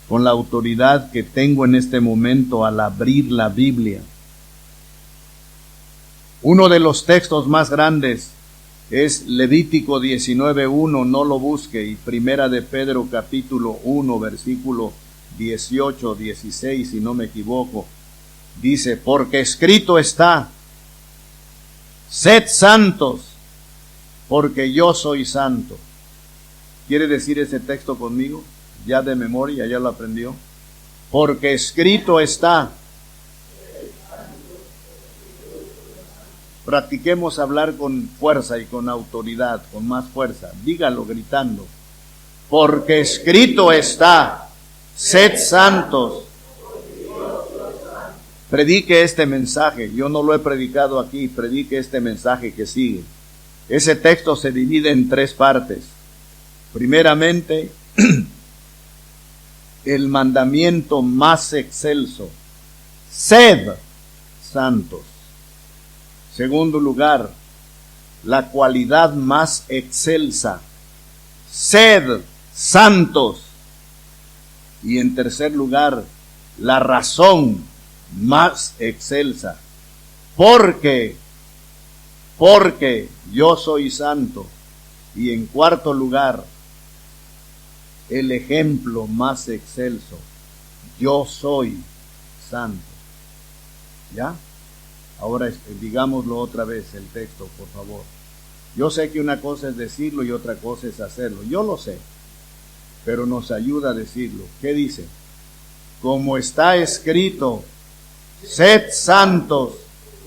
A: con la autoridad que tengo en este momento al abrir la Biblia. Uno de los textos más grandes es Levítico 19:1, no lo busque, y Primera de Pedro capítulo 1, versículo 18, 16, si no me equivoco. Dice, porque escrito está, sed santos, porque yo soy santo. ¿Quiere decir ese texto conmigo? Ya de memoria, ya lo aprendió. Porque escrito está. Practiquemos hablar con fuerza y con autoridad, con más fuerza. Dígalo gritando. Porque escrito está, sed santos. Predique este mensaje. Yo no lo he predicado aquí. Predique este mensaje que sigue. Ese texto se divide en 3 partes. Primeramente, el mandamiento más excelso. Sed santos. Segundo lugar, la cualidad más excelsa. Sed santos. Y en tercer lugar, la razón más excelsa. Porque yo soy santo. Y en cuarto lugar, el ejemplo más excelso. Yo soy santo. ¿Ya? Ahora digámoslo otra vez el texto, por favor. Yo sé que una cosa es decirlo y otra cosa es hacerlo. Yo lo sé, pero nos ayuda a decirlo. ¿Qué dice? Como está escrito, sed santos,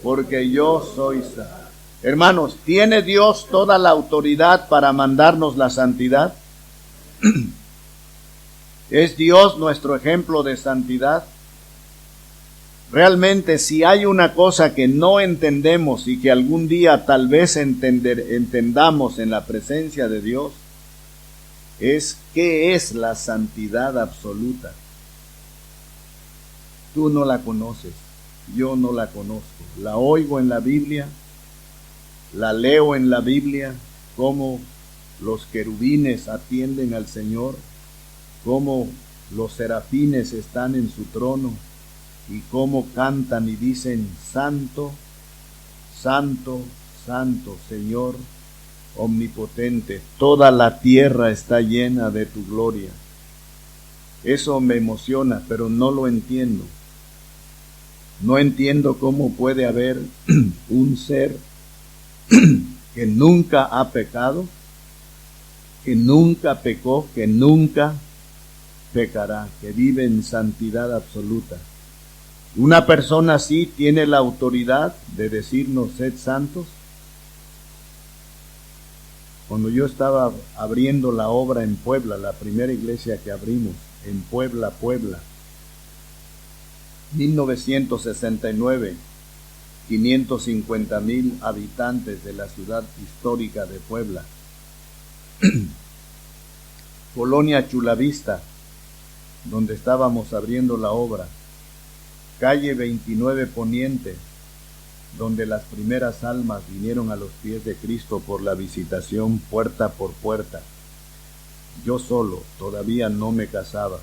A: porque yo soy santo. Hermanos, ¿tiene Dios toda la autoridad para mandarnos la santidad? ¿Es Dios nuestro ejemplo de santidad? Realmente, si hay una cosa que no entendemos y que algún día tal vez entendamos en la presencia de Dios, es qué es la santidad absoluta. Tú no la conoces, yo no la conozco. La oigo en la Biblia, la leo en la Biblia, cómo los querubines atienden al Señor, cómo los serafines están en su trono y cómo cantan y dicen: Santo, Santo, Santo, Señor omnipotente, toda la tierra está llena de tu gloria. Eso me emociona, pero no lo entiendo. No entiendo cómo puede haber un ser que nunca ha pecado, que nunca pecó, que nunca pecará, que vive en santidad absoluta. Una persona así tiene la autoridad de decirnos: sed santos. Cuando yo estaba abriendo la obra en Puebla, la primera iglesia que abrimos en Puebla, 1969, 550,000 habitantes de la ciudad histórica de Puebla. Colonia Chulavista, donde estábamos abriendo la obra. Calle 29 Poniente, donde las primeras almas vinieron a los pies de Cristo por la visitación puerta por puerta. Yo solo, todavía no me casaba.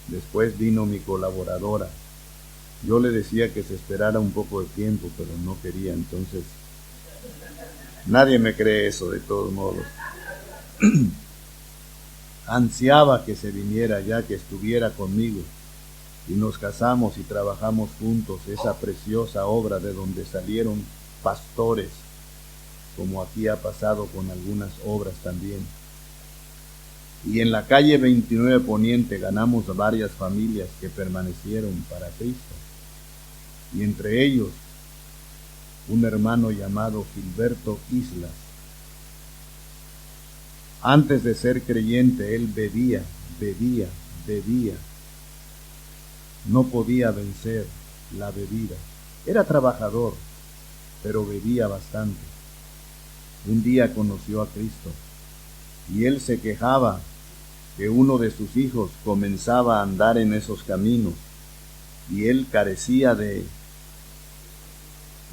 A: Después vino mi colaboradora. Yo le decía que se esperara un poco de tiempo, pero no quería, entonces nadie me cree eso de todos modos. Ansiaba que se viniera ya, que estuviera conmigo, y nos casamos y trabajamos juntos esa preciosa obra de donde salieron pastores, como aquí ha pasado con algunas obras también. Y en la calle 29 Poniente ganamos a varias familias que permanecieron para Cristo. Y entre ellos, un hermano llamado Gilberto Islas. Antes de ser creyente, él bebía. No podía vencer la bebida. Era trabajador, pero bebía bastante. Un día conoció a Cristo y él se quejaba que uno de sus hijos comenzaba a andar en esos caminos y él carecía de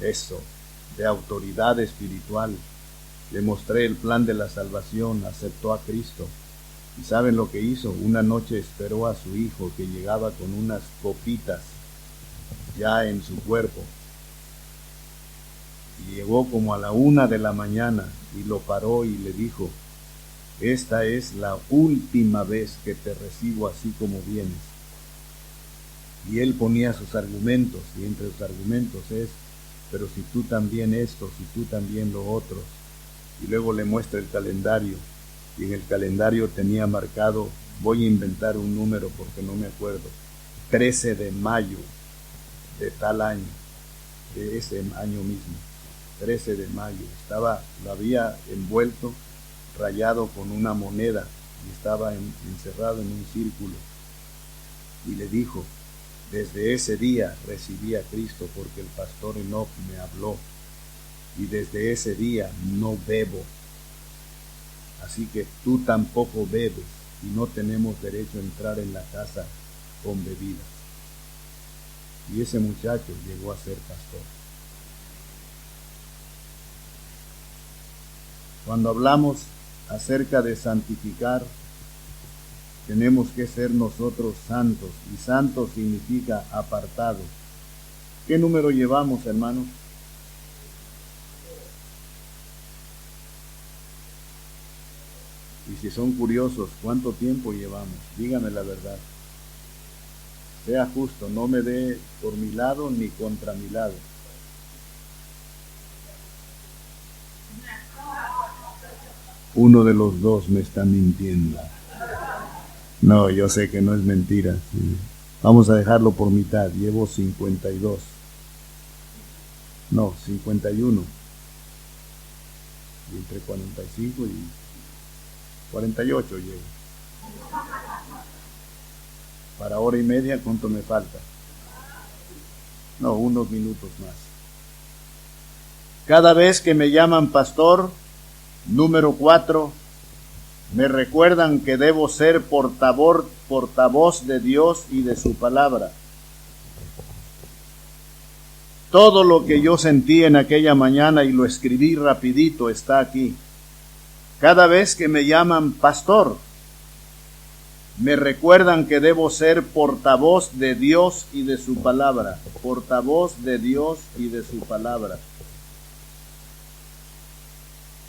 A: eso, de autoridad espiritual. Le mostré el plan de la salvación, aceptó a Cristo. ¿Y saben lo que hizo? Una noche esperó a su hijo, que llegaba con unas copitas ya en su cuerpo. Y llegó como a la 1 de la mañana y lo paró y le dijo: esta es la última vez que te recibo así como vienes. Y él ponía sus argumentos, y entre sus argumentos es: pero si tú también esto, si tú también lo otro. Y luego le muestra el calendario, y en el calendario tenía marcado, voy a inventar un número porque no me acuerdo, 13 de mayo de tal año, de ese año mismo, 13 de mayo. Lo había envuelto, rayado con una moneda, y estaba encerrado en un círculo. Y le dijo: desde ese día recibí a Cristo porque el pastor Enoch me habló, y desde ese día no bebo. Así que tú tampoco bebes, y no tenemos derecho a entrar en la casa con bebidas. Y ese muchacho llegó a ser pastor. Cuando hablamos acerca de santificar, tenemos que ser nosotros santos, y santo significa apartado. ¿Qué número llevamos, hermanos? Y si son curiosos, ¿cuánto tiempo llevamos? Díganme la verdad. Sea justo, no me dé por mi lado ni contra mi lado. Uno de los dos me está mintiendo. No, yo sé que no es mentira. Sí. Vamos a dejarlo por mitad. Llevo 52. No, 51. Y entre 45 y 48 llevo. Para hora y media, ¿cuánto me falta? No, unos minutos más. Cada vez que me llaman pastor, número 4, me recuerdan que debo ser portavoz de Dios y de su palabra. Todo lo que yo sentí en aquella mañana y lo escribí rapidito está aquí. Cada vez que me llaman pastor, me recuerdan que debo ser portavoz de Dios y de su palabra. Portavoz de Dios y de su palabra.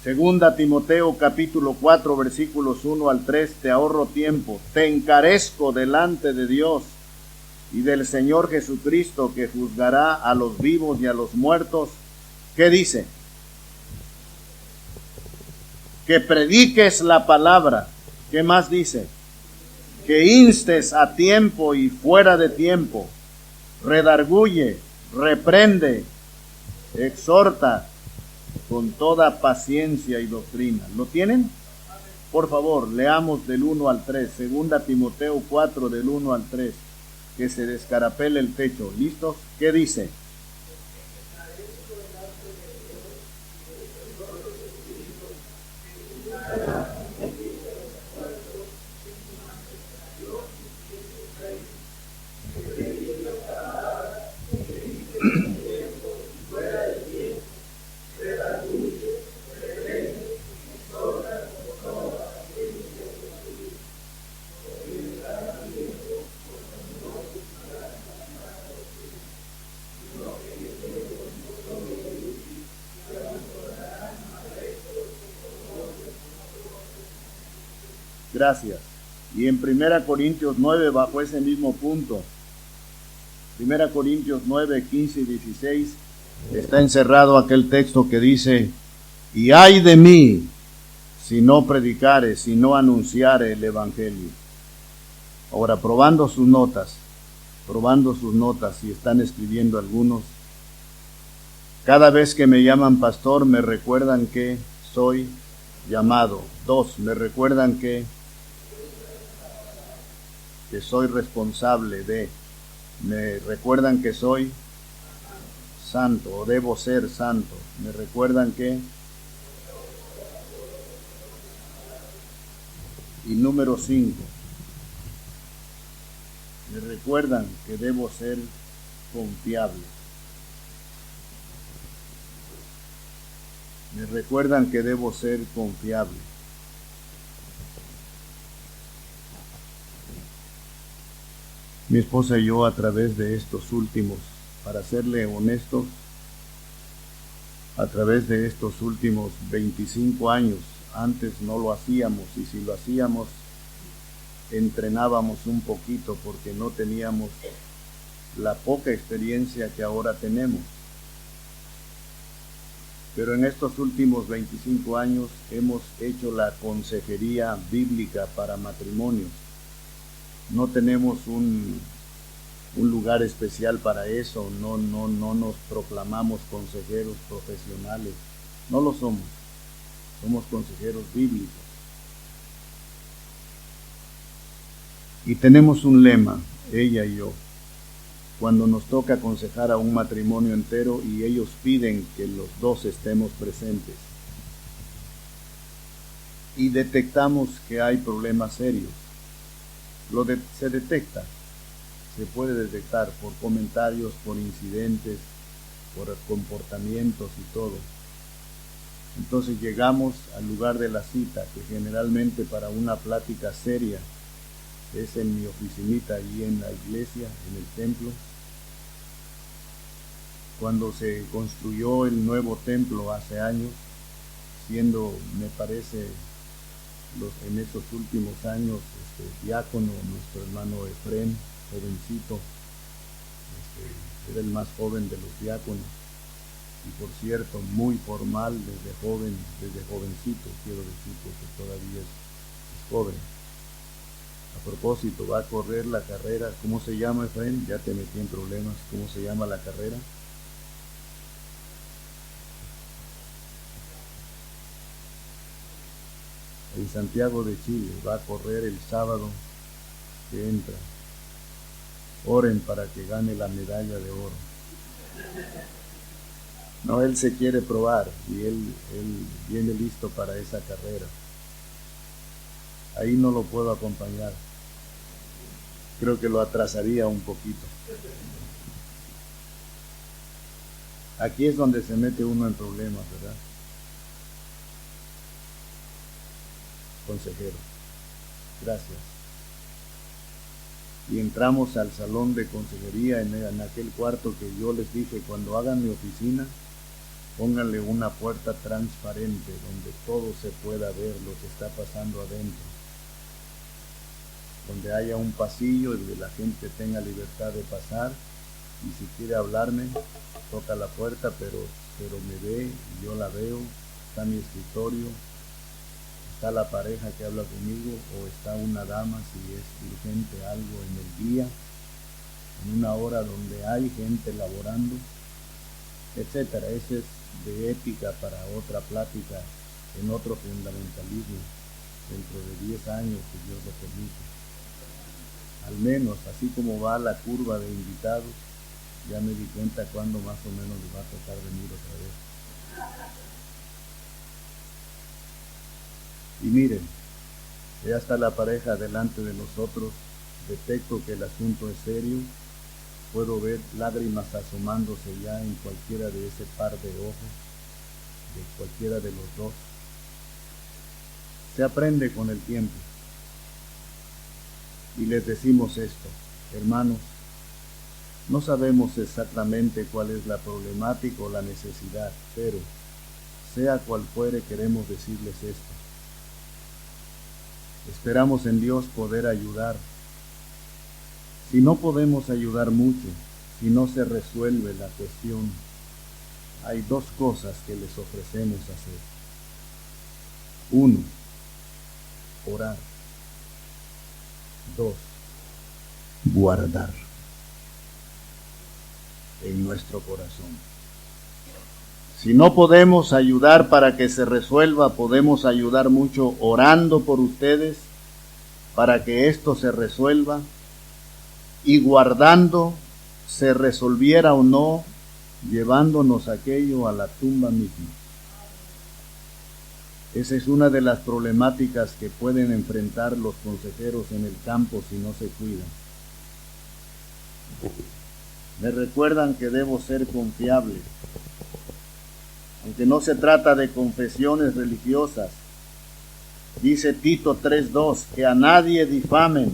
A: Segunda Timoteo capítulo 4 versículos 1 al 3, te ahorro tiempo, te encarezco delante de Dios y del Señor Jesucristo, que juzgará a los vivos y a los muertos. ¿Qué dice? Que prediques la palabra. ¿Qué más dice? Que instes a tiempo y fuera de tiempo, redarguye, reprende, exhorta con toda paciencia y doctrina. ¿Lo tienen? Por favor, leamos del 1 al 3, segunda Timoteo 4 del 1 al 3, que se descarapele el techo. ¿Listos? ¿Qué dice? Gracias. Y en 1 Corintios 9, bajo ese mismo punto, 1 Corintios 9, 15 y 16, está encerrado aquel texto que dice, y ay de mí, si no predicare, si no anunciare el Evangelio. Ahora, probando sus notas, si están escribiendo algunos, cada vez que me llaman pastor, me recuerdan que soy llamado. 2, me recuerdan que soy responsable de, me recuerdan que soy santo o debo ser santo, me recuerdan que, y número 5, me recuerdan que debo ser confiable, me recuerdan que debo ser confiable. Mi esposa y yo, a través de estos últimos, para serle honestos, a través de estos últimos 25 años, antes no lo hacíamos, y si lo hacíamos, entrenábamos un poquito porque no teníamos la poca experiencia que ahora tenemos. Pero en estos últimos 25 años hemos hecho la consejería bíblica para matrimonios. No tenemos un lugar especial para eso, no nos proclamamos consejeros profesionales, no lo somos consejeros bíblicos. Y tenemos un lema, ella y yo, cuando nos toca aconsejar a un matrimonio entero y ellos piden que los dos estemos presentes y detectamos que hay problemas serios. Se detecta, se puede detectar por comentarios, por incidentes, por comportamientos y todo. Entonces llegamos al lugar de la cita, que generalmente para una plática seria es en mi oficinita, allí en la iglesia, en el templo. Cuando se construyó el nuevo templo hace años, siendo, me parece, en esos últimos años, diácono, nuestro hermano Efrén, jovencito, era el más joven de los diáconos, y por cierto, muy formal desde jovencito, quiero decir, porque todavía es joven. A propósito, va a correr la carrera, ¿cómo se llama, Efrén? Ya te metí en problemas, ¿cómo se llama la carrera? En Santiago de Chile, va a correr el sábado que entra. Oren para que gane la medalla de oro. No, él se quiere probar y él viene listo para esa carrera. Ahí no lo puedo acompañar. Creo que lo atrasaría un poquito. Aquí es donde se mete uno en problemas, ¿verdad? Consejero, gracias. Y entramos al salón de consejería en aquel cuarto que yo les dije, cuando hagan mi oficina, pónganle una puerta transparente donde todo se pueda ver lo que está pasando adentro. Donde haya un pasillo y donde la gente tenga libertad de pasar, y si quiere hablarme, toca la puerta, pero me ve, yo la veo, está mi escritorio, está la pareja que habla conmigo, o está una dama si es urgente algo en el día, en una hora donde hay gente laborando, etcétera. Ese es de ética para otra plática, en otro fundamentalismo, dentro de 10 años, si Dios lo permite. Al menos, así como va la curva de invitados, ya me di cuenta cuándo más o menos les va a tocar venir otra vez. Y miren, ya está la pareja delante de nosotros, detecto que el asunto es serio, puedo ver lágrimas asomándose ya en cualquiera de ese par de ojos, de cualquiera de los dos. Se aprende con el tiempo. Y les decimos esto, hermanos, no sabemos exactamente cuál es la problemática o la necesidad, pero sea cual fuere, queremos decirles esto. Esperamos en Dios poder ayudar. Si no podemos ayudar mucho, si no se resuelve la cuestión, hay dos cosas que les ofrecemos hacer. Uno, orar. Dos, guardar en nuestro corazón. Si no podemos ayudar para que se resuelva, podemos ayudar mucho orando por ustedes para que esto se resuelva, y guardando, se resolviera o no, llevándonos aquello a la tumba misma. Esa es una de las problemáticas que pueden enfrentar los consejeros en el campo si no se cuidan. Me recuerdan que debo ser confiable, aunque no se trata de confesiones religiosas. Dice Tito 3:2, que a nadie difamen.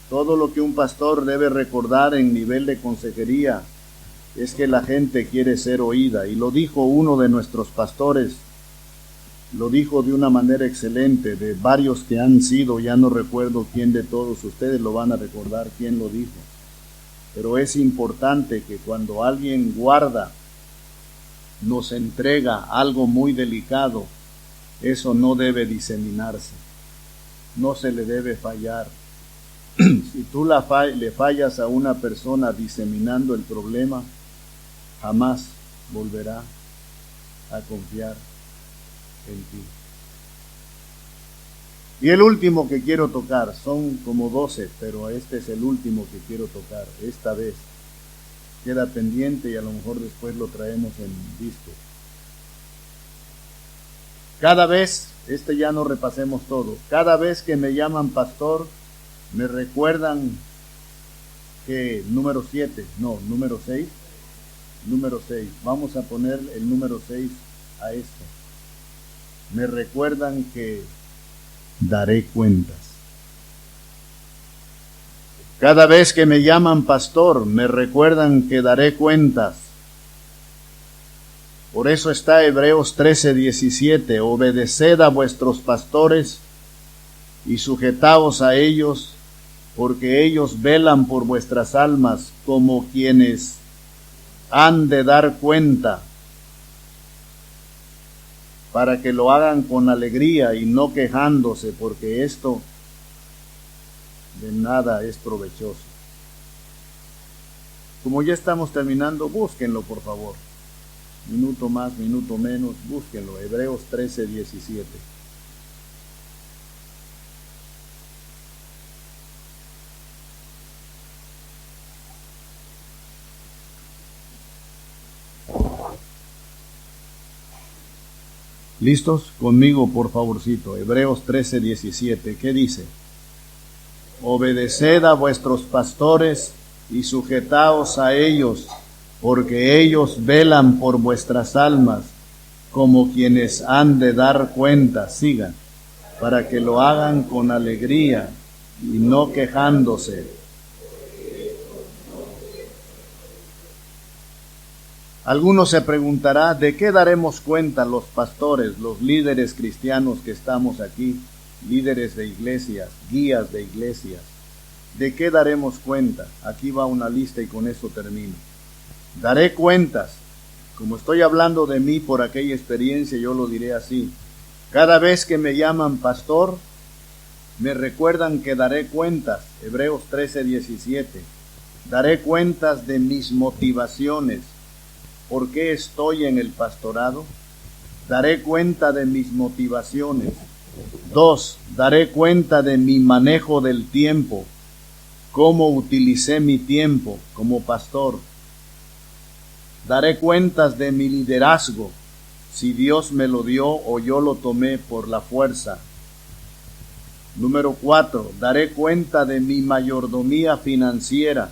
A: Todo lo que un pastor debe recordar en nivel de consejería es que la gente quiere ser oída, y lo dijo uno de nuestros pastores, lo dijo de una manera excelente, de varios que han sido, ya no recuerdo quién de todos, ustedes lo van a recordar quién lo dijo, pero es importante que cuando alguien guarda, nos entrega algo muy delicado, eso no debe diseminarse, no se le debe fallar. Si tú le fallas a una persona diseminando el problema, jamás volverá a confiar en ti. Y el último que quiero tocar, son como 12, pero este es el último que quiero tocar, esta vez. Queda pendiente y a lo mejor después lo traemos en disco. Cada vez, ya no repasemos todo, cada vez que me llaman pastor, me recuerdan que número 6, vamos a poner el número 6 a esto. Me recuerdan que daré cuentas. Cada vez que me llaman pastor, me recuerdan que daré cuentas. Por eso está Hebreos 13:17, obedeced a vuestros pastores y sujetaos a ellos, porque ellos velan por vuestras almas como quienes han de dar cuenta, para que lo hagan con alegría y no quejándose, porque esto de nada es provechoso. Como ya estamos terminando, búsquenlo por favor. Minuto más, minuto menos, búsquenlo. Hebreos 13:17. ¿Listos? Conmigo, por favorcito. Hebreos 13:17. ¿Qué dice? Obedeced a vuestros pastores y sujetaos a ellos, porque ellos velan por vuestras almas, como quienes han de dar cuenta. Sigan, para que lo hagan con alegría y no quejándose. Algunos se preguntará, ¿de qué daremos cuenta los pastores, los líderes cristianos que estamos aquí, líderes de iglesias, guías de iglesias? ¿De qué daremos cuenta? Aquí va una lista y con eso termino. Daré cuentas. Como estoy hablando de mí por aquella experiencia, yo lo diré así. Cada vez que me llaman pastor, me recuerdan que daré cuentas. Hebreos 13:17. Daré cuentas de mis motivaciones. ¿Por qué estoy en el pastorado? Daré cuenta de mis motivaciones. 2. Daré cuenta de mi manejo del tiempo. Cómo utilicé mi tiempo como pastor. Daré cuentas de mi liderazgo, si Dios me lo dio o yo lo tomé por la fuerza. Número 4. Daré cuenta de mi mayordomía financiera.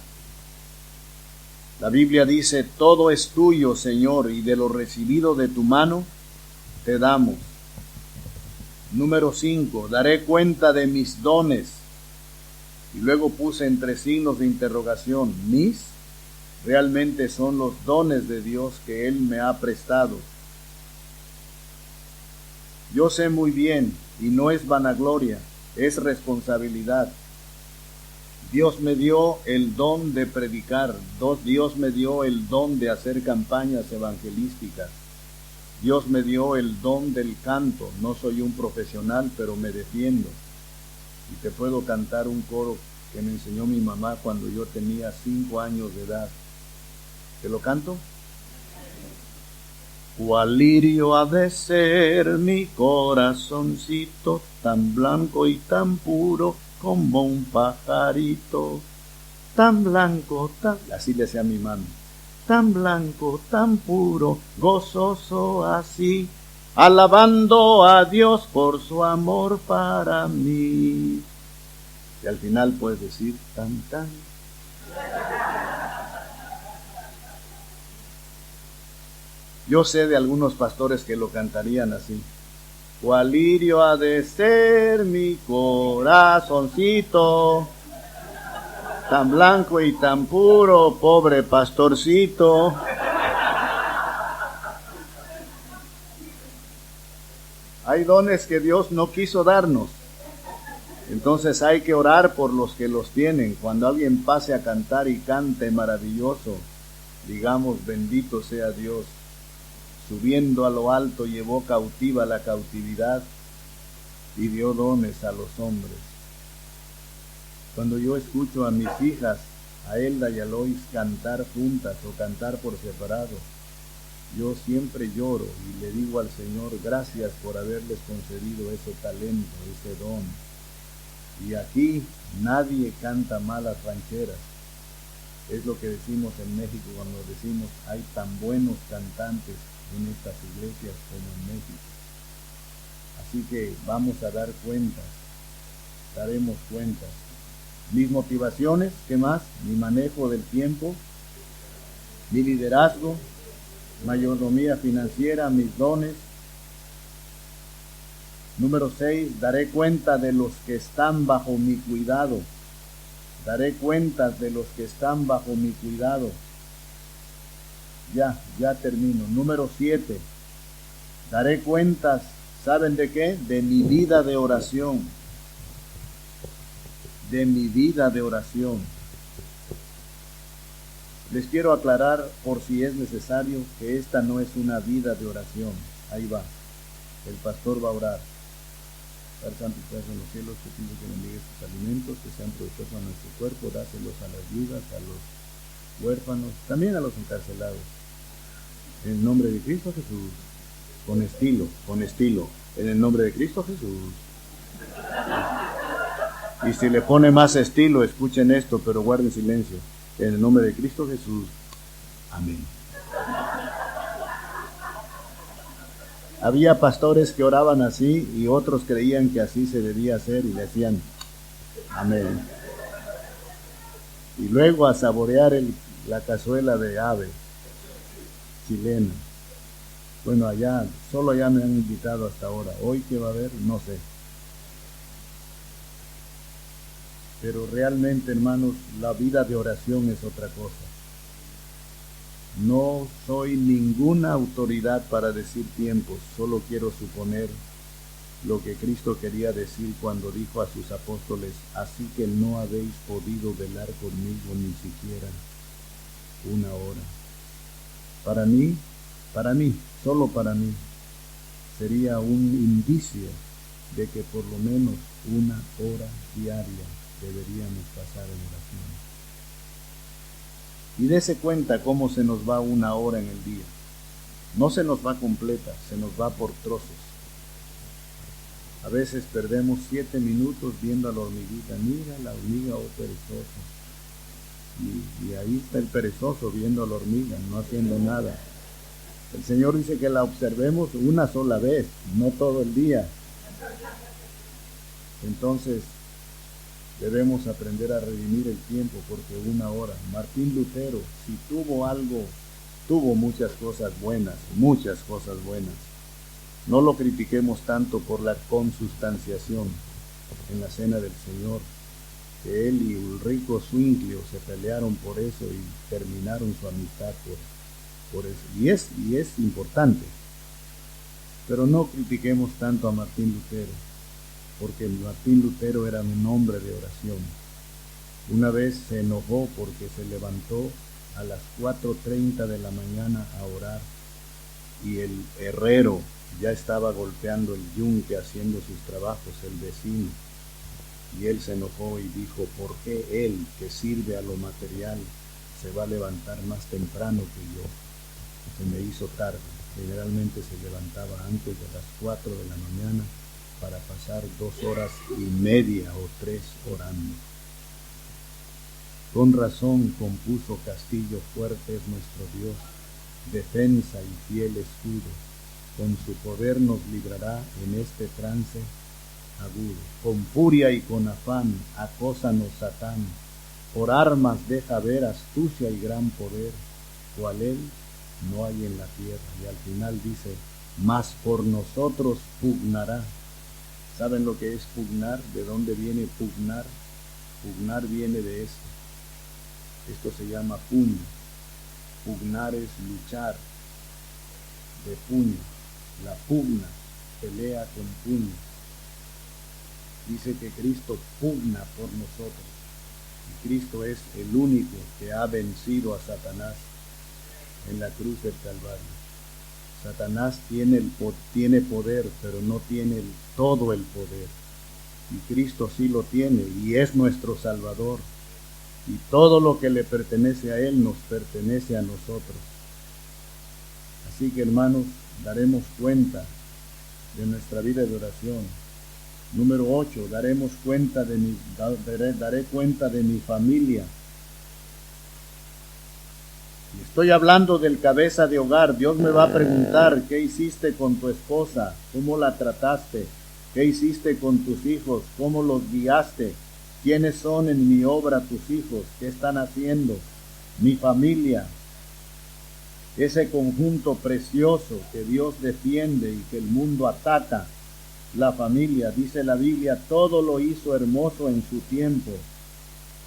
A: La Biblia dice, todo es tuyo, Señor, y de lo recibido de tu mano te damos. Número 5. Daré cuenta de mis dones. Y luego puse entre signos de interrogación, mis, realmente son los dones de Dios que Él me ha prestado. Yo sé muy bien, y no es vanagloria, es responsabilidad. Dios me dio el don de predicar, Dios me dio el don de hacer campañas evangelísticas, Dios me dio el don del canto. No soy un profesional, pero me defiendo. Y te puedo cantar un coro que me enseñó mi mamá cuando yo tenía 5 años de edad. ¿Te lo canto? Cuál lirio ha de ser mi corazoncito, tan blanco y tan puro como un pajarito, tan blanco, así le decía mi mami, tan blanco, tan puro, gozoso así, alabando a Dios por su amor para mí. Y al final puedes decir, tan, tan. Yo sé de algunos pastores que lo cantarían así. Cuál lirio ha de ser mi corazoncito, tan blanco y tan puro, pobre pastorcito. Hay dones que Dios no quiso darnos. Entonces hay que orar por los que los tienen. Cuando alguien pase a cantar y cante maravilloso, digamos, bendito sea Dios. Subiendo a lo alto llevó cautiva la cautividad y dio dones a los hombres. Cuando yo escucho a mis hijas, a Elda y a Lois, cantar juntas o cantar por separado, yo siempre lloro y le digo al Señor, gracias por haberles concedido ese talento, ese don. Y aquí nadie canta malas rancheras. Es lo que decimos en México cuando decimos, hay tan buenos cantantes en estas iglesias como en México. Así que vamos a dar cuentas, daremos cuentas. Mis motivaciones, ¿qué más? Mi manejo del tiempo, mi liderazgo, mayordomía financiera, mis dones. Número 6, daré cuenta de los que están bajo mi cuidado. Daré cuentas de los que están bajo mi cuidado. Ya termino. Número 7. Daré cuentas, ¿saben de qué? De mi vida de oración. De mi vida de oración. Les quiero aclarar, por si es necesario, que esta no es una vida de oración. Ahí va. El pastor va a orar. Padre Santo que estás en los cielos, te pido que bendiga estos alimentos, que sean provechosos a nuestro cuerpo, dáselos a las viudas, a los huérfanos, también a los encarcelados. En el nombre de Cristo Jesús, con estilo, en el nombre de Cristo Jesús. Y si le pone más estilo, escuchen esto, pero guarden silencio. En el nombre de Cristo Jesús. Amén. Había pastores que oraban así y otros creían que así se debía hacer y decían amén. Y luego a saborear la cazuela de ave chilena. Bueno, solo allá me han invitado hasta ahora. Hoy qué va a haber, no sé. Pero realmente, hermanos, la vida de oración es otra cosa. No soy ninguna autoridad para decir tiempos, solo quiero suponer lo que Cristo quería decir cuando dijo a sus apóstoles, así que no habéis podido velar conmigo ni siquiera una hora. Para mí, solo para mí, sería un indicio de que por lo menos una hora diaria deberíamos pasar en oración. Y dése cuenta cómo se nos va una hora en el día. No se nos va completa, se nos va por trozos. A veces perdemos 7 minutos viendo a la hormiguita. Mira la hormiga, oh perezoso. Y ahí está el perezoso viendo a la hormiga, no haciendo nada. El Señor dice que la observemos una sola vez, no todo el día. Entonces, debemos aprender a redimir el tiempo, porque una hora. Martín Lutero, si tuvo muchas cosas buenas. No lo critiquemos tanto por la consubstanciación en la cena del Señor, que él y Ulrico Zwinglio se pelearon por eso y terminaron su amistad por eso. Y es importante. Pero no critiquemos tanto a Martín Lutero, porque Martín Lutero era un hombre de oración. Una vez se enojó porque se levantó a las 4:30 de la mañana a orar y el herrero ya estaba golpeando el yunque haciendo sus trabajos, el vecino. Y él se enojó y dijo, ¿por qué él, que sirve a lo material, se va a levantar más temprano que yo? Se me hizo tarde. Generalmente se levantaba antes de las 4 de la mañana para pasar 2 horas y media o 3 orando. Con razón compuso castillo fuerte es nuestro Dios, defensa y fiel escudo. Con su poder nos librará en este trance agudo. Con furia y con afán acósanos Satán, por armas deja ver astucia y gran poder, cual él no hay en la tierra. Y al final dice, mas por nosotros pugnará. ¿Saben lo que es pugnar? ¿De dónde viene pugnar? Pugnar viene de esto. Esto se llama puño. Pugnar es luchar de puño. La pugna, pelea con puño. Dice que Cristo pugna por nosotros. Y Cristo es el único que ha vencido a Satanás en la cruz del Calvario. Satanás tiene poder, pero no tiene todo el poder. Y Cristo sí lo tiene y es nuestro Salvador. Y todo lo que le pertenece a Él nos pertenece a nosotros. Así que, hermanos, daremos cuenta de nuestra vida de oración. Número 8, daré cuenta de mi familia. Y estoy hablando del cabeza de hogar. Dios me va a preguntar, ¿qué hiciste con tu esposa? ¿Cómo la trataste? ¿Qué hiciste con tus hijos? ¿Cómo los guiaste? ¿Quiénes son en mi obra tus hijos? ¿Qué están haciendo? Mi familia. Ese conjunto precioso que Dios defiende y que el mundo ataca. La familia, dice la Biblia, todo lo hizo hermoso en su tiempo.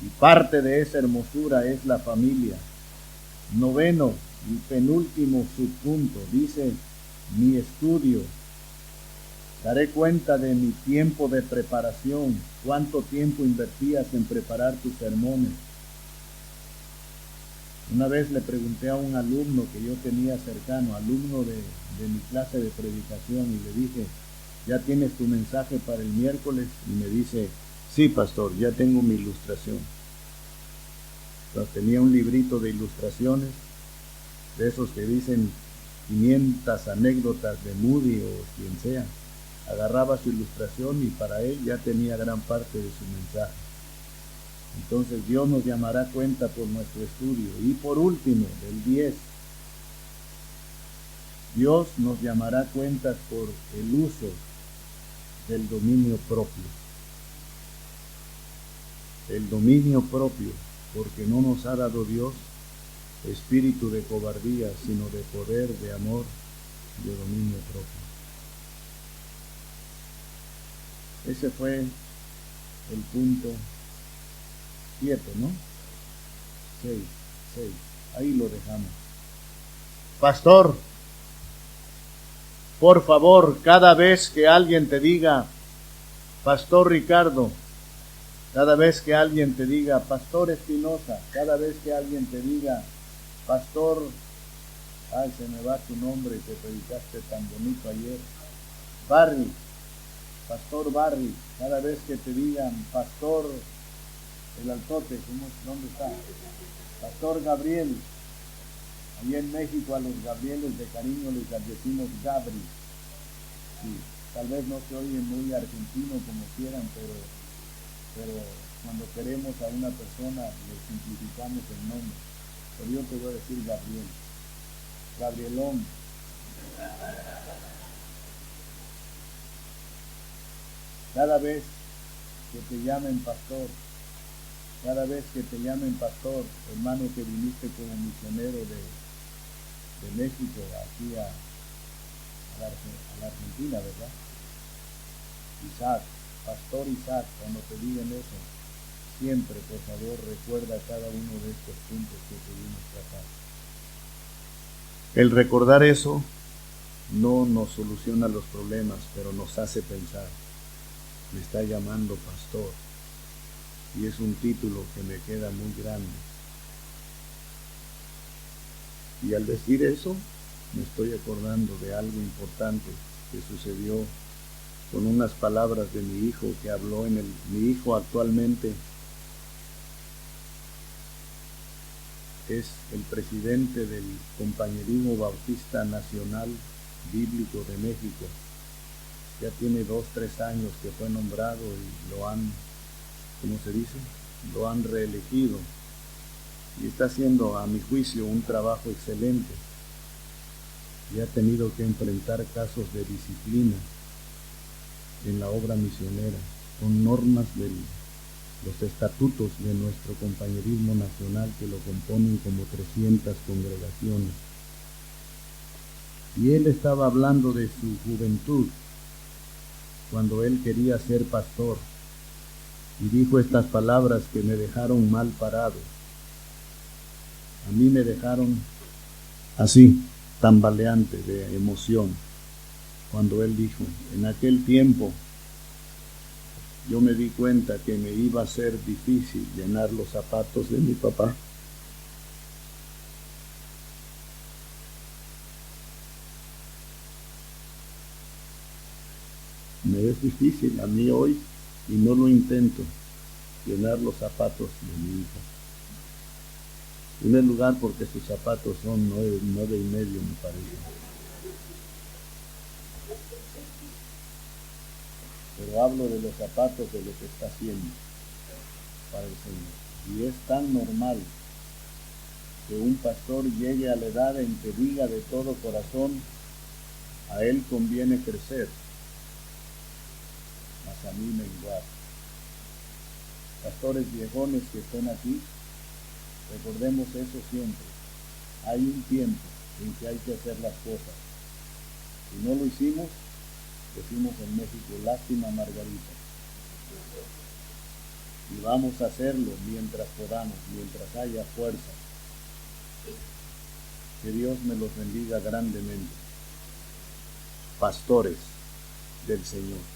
A: Y parte de esa hermosura es la familia. 9, y penúltimo subpunto, dice mi estudio. Daré cuenta de mi tiempo de preparación. ¿Cuánto tiempo invertías en preparar tus sermones? Una vez le pregunté a un alumno que yo tenía cercano, alumno de mi clase de predicación, y le dije, ¿ya tienes tu mensaje para el miércoles? Y me dice, sí, pastor, ya tengo mi ilustración. Entonces, tenía un librito de ilustraciones, de esos que dicen 500 anécdotas de Moody o quien sea. Agarraba su ilustración y para él ya tenía gran parte de su mensaje. Entonces Dios nos llamará cuenta por nuestro estudio. Y por último, del 10, Dios nos llamará cuentas por el uso del dominio propio. El dominio propio, porque no nos ha dado Dios espíritu de cobardía, sino de poder, de amor, de dominio propio. Ese fue el punto 7, ¿no? 6. Ahí lo dejamos. Pastor, por favor, cada vez que alguien te diga, Pastor Ricardo, cada vez que alguien te diga, Pastor Espinosa, cada vez que alguien te diga, Pastor, ay, se me va tu nombre que predicaste tan bonito ayer, Barry, Pastor Barry, cada vez que te digan, Pastor el Altote, ¿dónde está? Pastor Gabriel, allá en México a los Gabrieles de cariño les decimos Gabri. Sí, tal vez no se oye muy argentino como quieran, pero cuando queremos a una persona le simplificamos el nombre. Pero yo te voy a decir Gabriel, Gabrielón. Cada vez que te llamen pastor, cada vez que te llamen pastor, hermano que viniste como misionero de México aquí a la Argentina, ¿verdad? Isaac, Pastor Isaac, cuando te digan eso, siempre, por favor, recuerda cada uno de estos puntos que pudimos tratar. El recordar eso no nos soluciona los problemas, pero nos hace pensar. Me está llamando pastor. Y es un título que me queda muy grande. Y al decir eso, me estoy acordando de algo importante que sucedió con unas palabras de mi hijo que habló mi hijo actualmente es el presidente del Compañerismo Bautista Nacional Bíblico de México. Ya tiene 2, 3 años que fue nombrado y lo han, ¿cómo se dice? Lo han reelegido. Y está haciendo, a mi juicio, un trabajo excelente. Y ha tenido que enfrentar casos de disciplina en la obra misionera, con normas de los estatutos de nuestro compañerismo nacional que lo componen como 300 congregaciones. Y él estaba hablando de su juventud, cuando él quería ser pastor, y dijo estas palabras que me dejaron mal parado. A mí me dejaron así, tambaleante de emoción, cuando él dijo, en aquel tiempo yo me di cuenta que me iba a ser difícil llenar los zapatos de mi papá. Me es difícil a mí hoy y no lo intento, llenar los zapatos de mi hijo. En primer lugar porque sus zapatos son 9,5, me parece. Pero hablo de los zapatos de lo que está haciendo para el Señor. Y es tan normal que un pastor llegue a la edad en que diga de todo corazón, a él conviene crecer, mas a mí menguar. Pastores viejones que estén aquí, recordemos eso siempre. Hay un tiempo en que hay que hacer las cosas. Si no lo hicimos, decimos en México, lástima Margarita. Y vamos a hacerlo mientras podamos, mientras haya fuerza. Que Dios me los bendiga grandemente. Pastores del Señor.